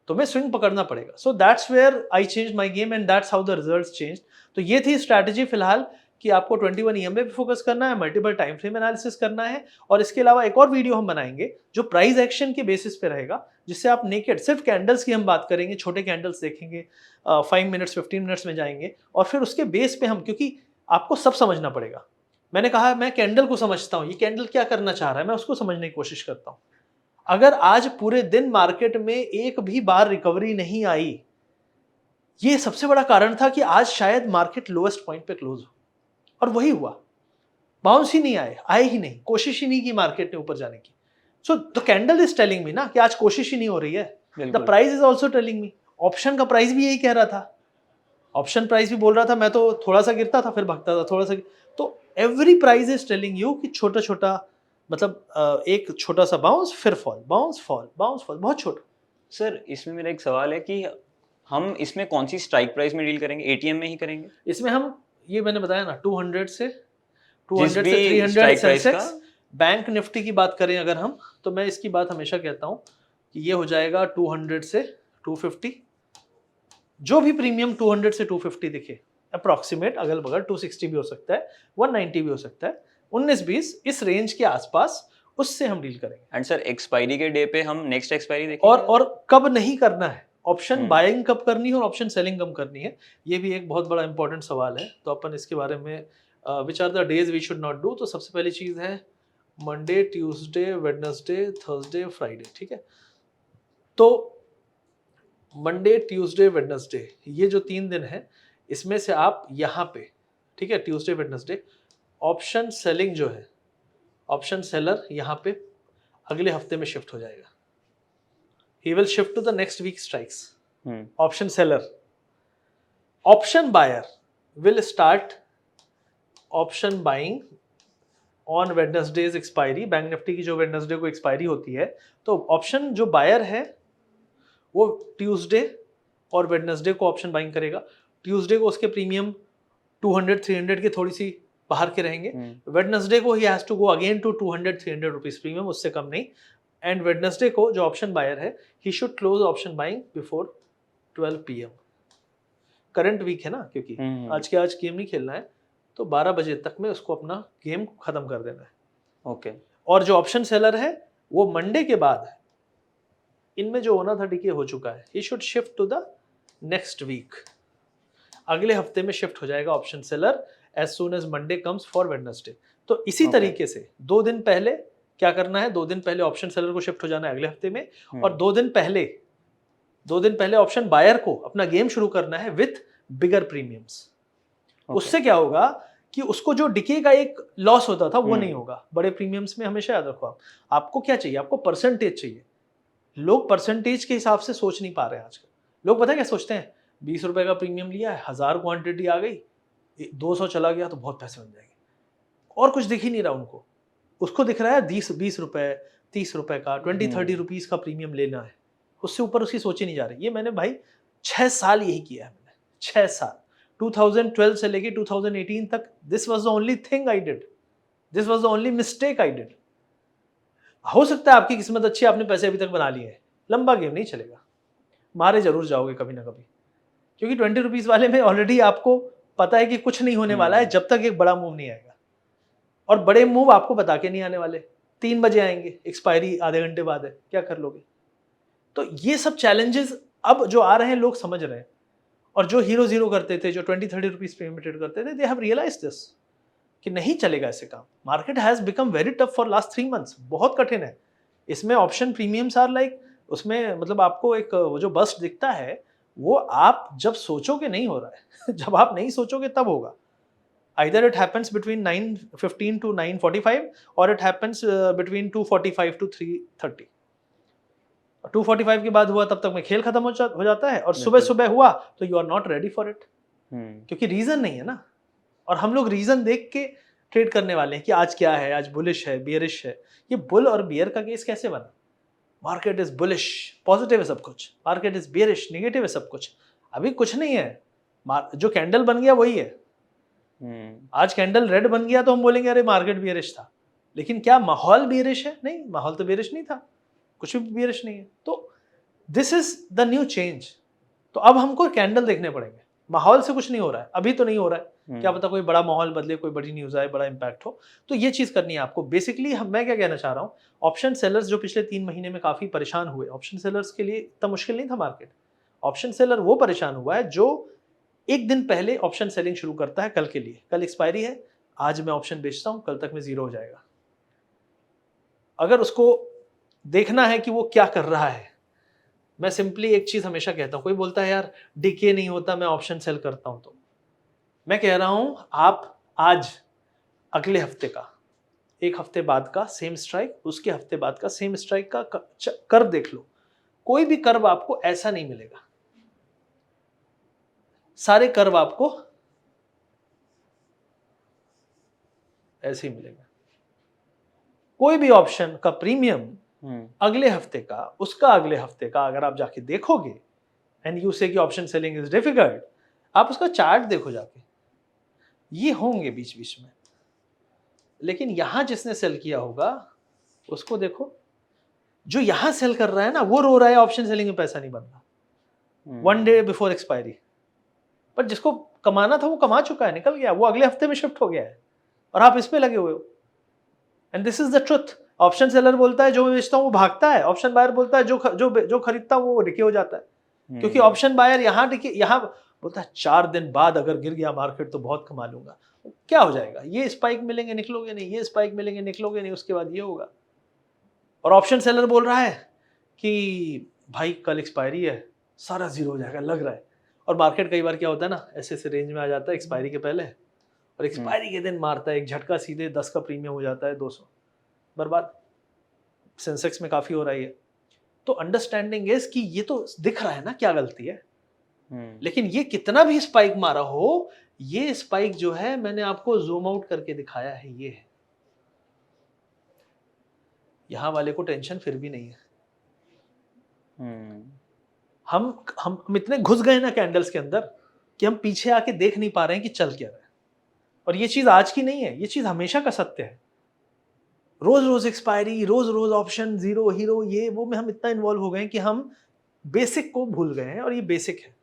तुम्हें स्विंग पकड़ना पड़ेगा। So that's where I change my game and that's how the results change. तो ये थी स्ट्रैटेजी फिलहाल कि आपको 21 ईएमए पे फोकस करना है, मल्टीपल टाइम फ्रेम एनालिसिस करना है, और इसके अलावा एक और वीडियो हम बनाएंगे जो प्राइस एक्शन के बेसिस पे रहेगा, जिससे आप नेकेड सिर्फ कैंडल्स की हम बात करेंगे, छोटे कैंडल्स देखेंगे, 5 मिनट्स 15 मिनट्स में जाएंगे, और फिर उसके बेस पे हम, क्योंकि आपको सब समझना पड़ेगा। मैंने कहा मैं कैंडल को समझता हूँ, ये कैंडल क्या करना चाह रहा है, मैं उसको समझने की कोशिश करता हूँ। अगर आज पूरे दिन मार्केट में एक भी बार रिकवरी नहीं आई, ये सबसे बड़ा कारण था कि आज शायद मार्केट लोएस्ट पॉइंट पे क्लोज हो, और वही हुआ। बाउंस ही नहीं आए ही नहीं, कोशिश ही नहीं की मार्केट ने ऊपर जाने की। So the candle is telling me ना कि आज कोशिश ही नहीं हो रही है। The price is also telling me, option का प्राइस भी यही कह रहा था, ऑप्शन प्राइस भी बोल रहा था मैं तो थोड़ा सा गिरता था फिर भागता था, थोड़ा सा। तो every price is telling you कि छोटा छोटा, मतलब एक छोटा सा बाउंस फिर fall, bounce fall, bounce fall, बहुत छोटा। सर इसमें मेरा एक सवाल है कि हम इसमें कौन सी स्ट्राइक प्राइस में डील करेंगे, एटीएम में ही करेंगे? इसमें हम, ये मैंने बताया ना, 200 से जिस 300 strike price सेंसेक्स। का? बैंक निफ्टी की बात करें अगर हम, तो मैं इसकी बात हमेशा कहता हूं कि ये हो जाएगा 200 से 250, जो भी प्रीमियम 200 से 250 दिखे, अप्रोक्सीमेट अगल बगल 260 भी हो सकता है, 190 भी हो सकता है, 19-20 इस रेंज के आसपास, उससे हम डील करेंगे। एंड सर एक्सपायरी के डे पे हम नेक्स्ट एक्सपायरी देखेंगे? और कब नहीं करना है, ऑप्शन हम्म। बाइंग कब करनी है और ऑप्शन सेलिंग कब करनी है, ये भी एक बहुत बड़ा इंपॉर्टेंट सवाल है। तो अपन इसके बारे में, which are the days we should not do. तो सबसे पहली चीज है Monday, Tuesday, Wednesday, Thursday, Friday, ठीक है। तो मंडे, ट्यूसडे, वेडनेसडे, ये जो 3 दिन है, इसमें से आप यहाँ पे, ठीक है, ट्यूसडे वेडनेसडे, ऑप्शन सेलिंग जो है, ऑप्शन सेलर यहाँ पे अगले हफ्ते में शिफ्ट हो जाएगा। He will shift to the next week strikes. Option seller. Option buyer will start option buying on Wednesday's expiry. Bank Nifty की जो वेडनेसडे को एक्सपायरी होती है, तो ऑप्शन जो बायर है वो ट्यूसडे और वेडनेसडे को ऑप्शन बाइंग करेगा। ट्यूसडे को उसके प्रीमियम 200-300 के थोड़ी सी बाहर के रहेंगे, वेडनेसडे को he has to go again to 200-300 rupees premium, उससे कम नहीं। एंड वेडनेसडे को जो ऑप्शन बायर है, he should close option buying before 12 PM। Current week है ना, क्योंकि आज के आज गेम नहीं खेलना है, तो 12 बजे तक में उसको अपना गेम खत्म कर देना है। ओके। और जो ऑप्शन सेलर है वो मंडे के बाद, इनमें जो होना था डीके हो चुका है, he should shift to the next week, अगले हफ्ते में शिफ्ट हो जाएगा option seller as soon as Monday comes for Wednesday. तो इसी तरीके से 2 दिन पहले क्या करना है, 2 दिन पहले ऑप्शन सेलर को शिफ्ट हो जाना है अगले हफ्ते में, और 2 दिन पहले ऑप्शन बायर को अपना गेम शुरू करना है विथ बिगर प्रीमियम्स। उससे क्या होगा कि उसको जो डिके का एक लॉस होता था वो नहीं होगा। बड़े प्रीमियम्स में हमेशा याद रखो, आपको क्या चाहिए, आपको परसेंटेज चाहिए। लोग परसेंटेज के हिसाब से सोच नहीं पा रहे हैं आजकल। लोग पता है क्या सोचते हैं, 20 रुपए का प्रीमियम लिया है, 1000 क्वांटिटी आ गई, 200 चला गया तो बहुत पैसे बन जाएंगे, और कुछ दिख ही नहीं रहा उनको। उसको दिख रहा है 20 रुपए, 30 रुपए का, 20-30 रुपीज का प्रीमियम लेना है, उससे ऊपर उसकी सोच ही नहीं जा रही। ये मैंने भाई 6 साल यही किया है, मैंने 6 साल, 2012 से लेके 2018 तक, this was the only thing I did, this was the only mistake I did. हो सकता है आपकी किस्मत अच्छी, आपने पैसे अभी तक बना लिए हैं, लंबा गेम नहीं चलेगा, मारे जरूर जाओगे कभी ना कभी, क्योंकि 20 रुपीज वाले में ऑलरेडी आपको पता है कि कुछ नहीं होने वाला है जब तक एक बड़ा मूव नहीं आएगा, और बड़े मूव आपको बता के नहीं आने वाले। 3 बजे आएंगे, एक्सपायरी आधे घंटे बाद है, क्या कर लोगे। तो ये सब चैलेंजेस अब जो आ रहे हैं लोग समझ रहे हैं, और जो हीरो करते थे, जो 20-30 रुपीज पेमेंट करते थे, दे हैव रियलाइज्ड दिस कि नहीं चलेगा ऐसे काम। Market has become very tough for last 3 months, बहुत कठिन है। इसमें ऑप्शन प्रीमियम्स आर लाइक, उसमें मतलब आपको एक जो बस्ट दिखता है वो आप जब सोचोगे नहीं हो रहा है जब आप नहीं सोचोगे तब होगा। Either it happens between 9:15 to 9:45 or it happens between 2:45 to 3:30. 245 के बाद हुआ तब तक में खेल खत्म हो जाता है, और सुबह बिल्कुल। सुबह हुआ तो you are not ready for it, hmm, क्योंकि रीजन नहीं है ना। और हम लोग रीजन देख के ट्रेड करने वाले हैं कि आज क्या है, आज बुलिश है, बियरिश है। ये बुल और बियर का केस कैसे बना? मार्केट इज बुलिश, पॉजिटिव है सब कुछ, मार्केट इज बियरिश, नेगेटिव है सब कुछ। अभी कुछ नहीं है, जो कैंडल बन गया वही है। आज कैंडल रेड बन गया तो हम बोलेंगे अरे मार्केट बियरिश था, लेकिन क्या माहौल बियरिश है? नहीं, माहौल तो बियरिश नहीं था, कुछ भी बियरिश नहीं है। तो this is the new change. तो अब हमको कैंडल देखने पड़ेंगे, माहौल से कुछ नहीं हो रहा है, अभी तो नहीं हो रहा है, क्या पता कोई बड़ा माहौल बदले, कोई बड़ी न्यूज आए, बड़ा इंपैक्ट हो। तो ये चीज करनी है आपको। बेसिकली मैं क्या कहना चाह रहा हूँ, ऑप्शन सेलर्स जो पिछले 3 महीने में काफी परेशान हुए, ऑप्शन सेलर्स के लिए इतना मुश्किल नहीं था मार्केट। ऑप्शन सेलर वो परेशान हुआ है जो एक दिन पहले ऑप्शन सेलिंग शुरू करता है कल के लिए। कल एक्सपायरी है, आज मैं ऑप्शन बेचता हूं, कल तक में जीरो हो जाएगा। अगर उसको देखना है कि वो क्या कर रहा है, मैं सिंपली एक चीज हमेशा कहता हूं, कोई बोलता है यार डीके नहीं होता, मैं ऑप्शन सेल करता हूं, तो मैं कह रहा हूं आप आज अगले हफ्ते का, एक हफ्ते बाद का सेम स्ट्राइक, उसके हफ्ते बाद का सेम स्ट्राइक का कर्व देख लो। कोई भी कर्व आपको ऐसा नहीं मिलेगा, सारे कर्व आपको ऐसे ही मिलेगा। कोई भी ऑप्शन का प्रीमियम अगले हफ्ते का, उसका अगले हफ्ते का अगर आप जाके देखोगे, एंड यू से कि ऑप्शन सेलिंग इज डिफिकल्ट, आप उसका चार्ट देखो जाके, ये होंगे बीच बीच में। लेकिन यहां जिसने सेल किया होगा उसको देखो, जो यहां सेल कर रहा है ना वो रो रहा है ऑप्शन सेलिंग में पैसा नहीं बन रहा, 1 डे बिफोर एक्सपायरी। पर जिसको कमाना था वो कमा चुका है, निकल गया, वो अगले हफ्ते में शिफ्ट हो गया है, और आप इसमें लगे हुए हो। And this is the truth. Option seller बोलता है जो मैं बेचता हूं वो भागता है, ऑप्शन बायर बोलता है जो खरीदता है वो डिके हो जाता है। क्योंकि ऑप्शन बायर यहाँ बोलता है 4 दिन बाद अगर गिर गया मार्केट तो बहुत कमा लूंगा। क्या हो जाएगा, ये स्पाइक मिलेंगे निकलोगे नहीं, ये स्पाइक मिलेंगे निकलोगे नहीं, उसके बाद ये होगा। और ऑप्शन सेलर बोल रहा है कि भाई कल एक्सपायरी है, सारा जीरो हो जाएगा लग रहा है। और मार्केट कई बार क्या होता है ना, ऐसे रेंज में आ जाता है एक्सपायरी के पहले, और एक्सपायरी के दिन मारता है एक झटका, सीधे 10 का प्रीमियम हो जाता है 200, बर्बाद। सेंसेक्स में काफी हो रहा है। तो अंडरस्टैंडिंग इज कि ये तो दिख रहा है ना क्या गलती है, लेकिन ये कितना भी स्पाइक मारा हो, ये स्पाइक जो है मैंने आपको जूम आउट करके दिखाया है, ये है। यहां वाले को टेंशन फिर भी नहीं है। हम इतने घुस गए ना कैंडल्स के अंदर कि हम पीछे आके देख नहीं पा रहे हैं कि चल क्या रहा है। और ये चीज आज की नहीं है, ये चीज हमेशा का सत्य है। रोज रोज एक्सपायरी, रोज रोज ऑप्शन, जीरो हीरो, ये वो में हम इतना इन्वॉल्व हो गए हैं कि हम बेसिक को भूल गए हैं। और ये बेसिक है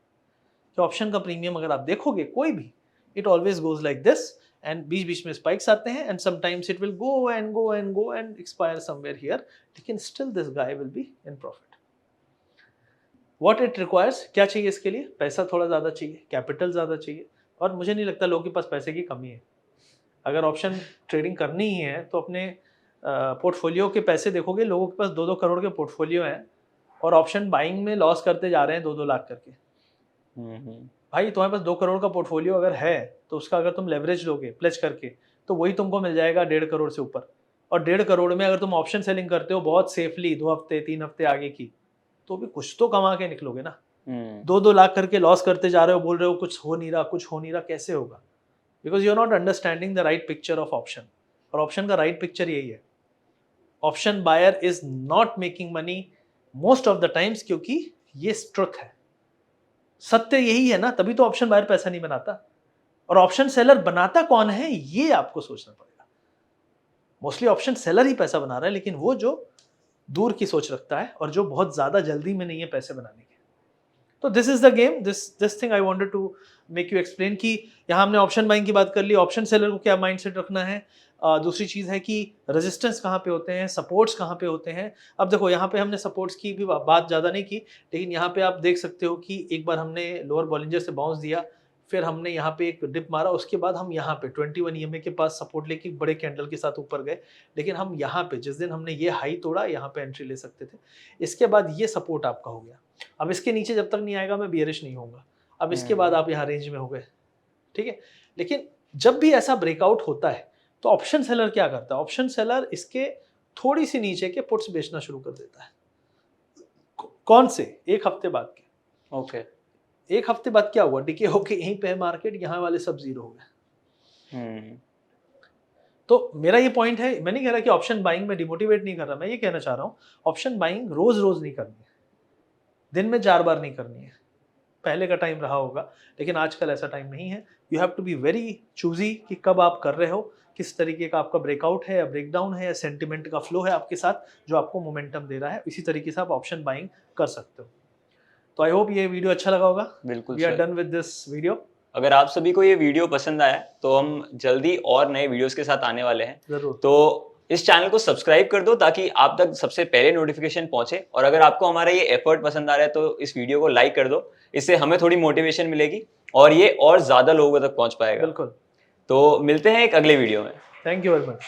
कि ऑप्शन का प्रीमियम अगर आप देखोगे कोई भी, it always goes like this, and बीच बीच में स्पाइक्स आते हैं, and sometimes it will go and go and go and expire somewhere here, लेकिन still this guy will be in profit. What it requires, क्या चाहिए इसके लिए? पैसा थोड़ा ज़्यादा चाहिए, कैपिटल ज़्यादा चाहिए, और मुझे नहीं लगता लोगों के पास पैसे की कमी है। अगर ऑप्शन ट्रेडिंग करनी ही है तो अपने पोर्टफोलियो के पैसे देखोगे, लोगों के पास 2-2 करोड़ के पोर्टफोलियो हैं और ऑप्शन बाइंग में लॉस करते जा रहे हैं 2-2 लाख करके। भाई तुम्हारे पास 2 करोड़ का पोर्टफोलियो अगर है तो उसका अगर तुम लेवरेज लोगे प्लेज करके, तो वही तुमको मिल जाएगा 1.5 करोड़ से ऊपर। और 1.5 करोड़ में अगर तुम ऑप्शन सेलिंग करते हो बहुत सेफली 2 हफ्ते 3 हफ्ते आगे की, तो भी कुछ तो कमा के निकलोगे ना। 2-2 लाख करके लॉस करते जा रहे हो, बोल रहे हो कुछ हो नहीं रहा, कुछ हो नहीं रहा, कैसे होगा? Because you are not understanding the right picture of option. और ऑप्शन का राइट पिक्चर यही है, option buyer is not making money most of the time, क्योंकि ये ट्रुथ है, सत्य यही है ना, तभी तो ऑप्शन बायर पैसा नहीं बनाता। और ऑप्शन सेलर बनाता कौन है, ये आपको सोचना पड़ेगा। मोस्टली ऑप्शन सेलर ही पैसा बना रहा है, लेकिन वो जो दूर की सोच रखता है और जो बहुत ज्यादा जल्दी में नहीं है पैसे बनाने के। तो this is the game, this thing I wanted to make you explain कि यहाँ हमने ऑप्शन बाइंग की बात कर ली, ऑप्शन सेलर को क्या माइंडसेट रखना है। दूसरी चीज है कि रेजिस्टेंस कहाँ पे होते हैं, सपोर्ट्स कहाँ पे होते हैं। अब देखो यहाँ पे हमने सपोर्ट्स की भी बात ज़्यादा नहीं की, लेकिन यहाँ पे आप देख सकते हो कि एक बार हमने लोअर बॉलिंजर से बाउंस दिया, फिर हमने यहाँ पे एक डिप मारा, उसके बाद हम यहाँ पे 21 EMA के पास सपोर्ट लेके बड़े कैंडल के साथ ऊपर गए। लेकिन हम यहाँ पे जिस दिन हमने ये हाई तोड़ा, यहाँ पे एंट्री ले सकते थे। इसके बाद ये सपोर्ट आपका हो गया। अब इसके नीचे जब तक नहीं आएगा मैं बियरिश नहीं होऊंगा। अब इसके बाद आप यहाँ रेंज में हो गए, ठीक है। लेकिन जब भी ऐसा ब्रेकआउट होता है तो ऑप्शन सेलर क्या करता है, ऑप्शन सेलर इसके थोड़ी सी नीचे के पुट्स बेचना शुरू कर देता है। कौन से? एक हफ्ते बाद के। ओके। एक हफ्ते बाद क्या हुआ? डिके होके यहीं पे है मार्केट, यहाँ वाले सब जीरो हो गए। तो मेरा ये पॉइंट है, मैं नहीं कह रहा कि ऑप्शन बाइंग में डिमोटिवेट नहीं कर रहा, मैं ये कहना चाह रहा हूँ ऑप्शन बाइंग रोज रोज नहीं करनी है, दिन में 4 बार नहीं करनी है। पहले का टाइम रहा होगा, लेकिन आजकल ऐसा टाइम नहीं है। You have to be very choosy कि कब आप कर रहे हो, किस तरीके का आपका ब्रेकआउट है या ब्रेकडाउन है या सेंटिमेंट का फ्लो है आपके साथ जो आपको मोमेंटम दे रहा है, इसी तरीके से आप ऑप्शन बाइंग कर सकते हो। तो आई होप ये वीडियो अच्छा लगा होगा। बिल्कुल we are sir. Done with this video. अगर आप सभी को ये वीडियो पसंद आया तो हम जल्दी और नए वीडियोस के साथ आने वाले हैं। जरूर। तो इस चैनल को सब्सक्राइब कर दो ताकि आप तक सबसे पहले नोटिफिकेशन पहुंचे, और अगर आपको हमारा ये एफर्ट पसंद आ रहा है तो इस वीडियो को लाइक कर दो, इससे हमें थोड़ी मोटिवेशन मिलेगी और ये और ज्यादा लोगों तक पहुंच पाएगा। बिल्कुल। तो मिलते हैं एक अगले वीडियो में। Thank you very much.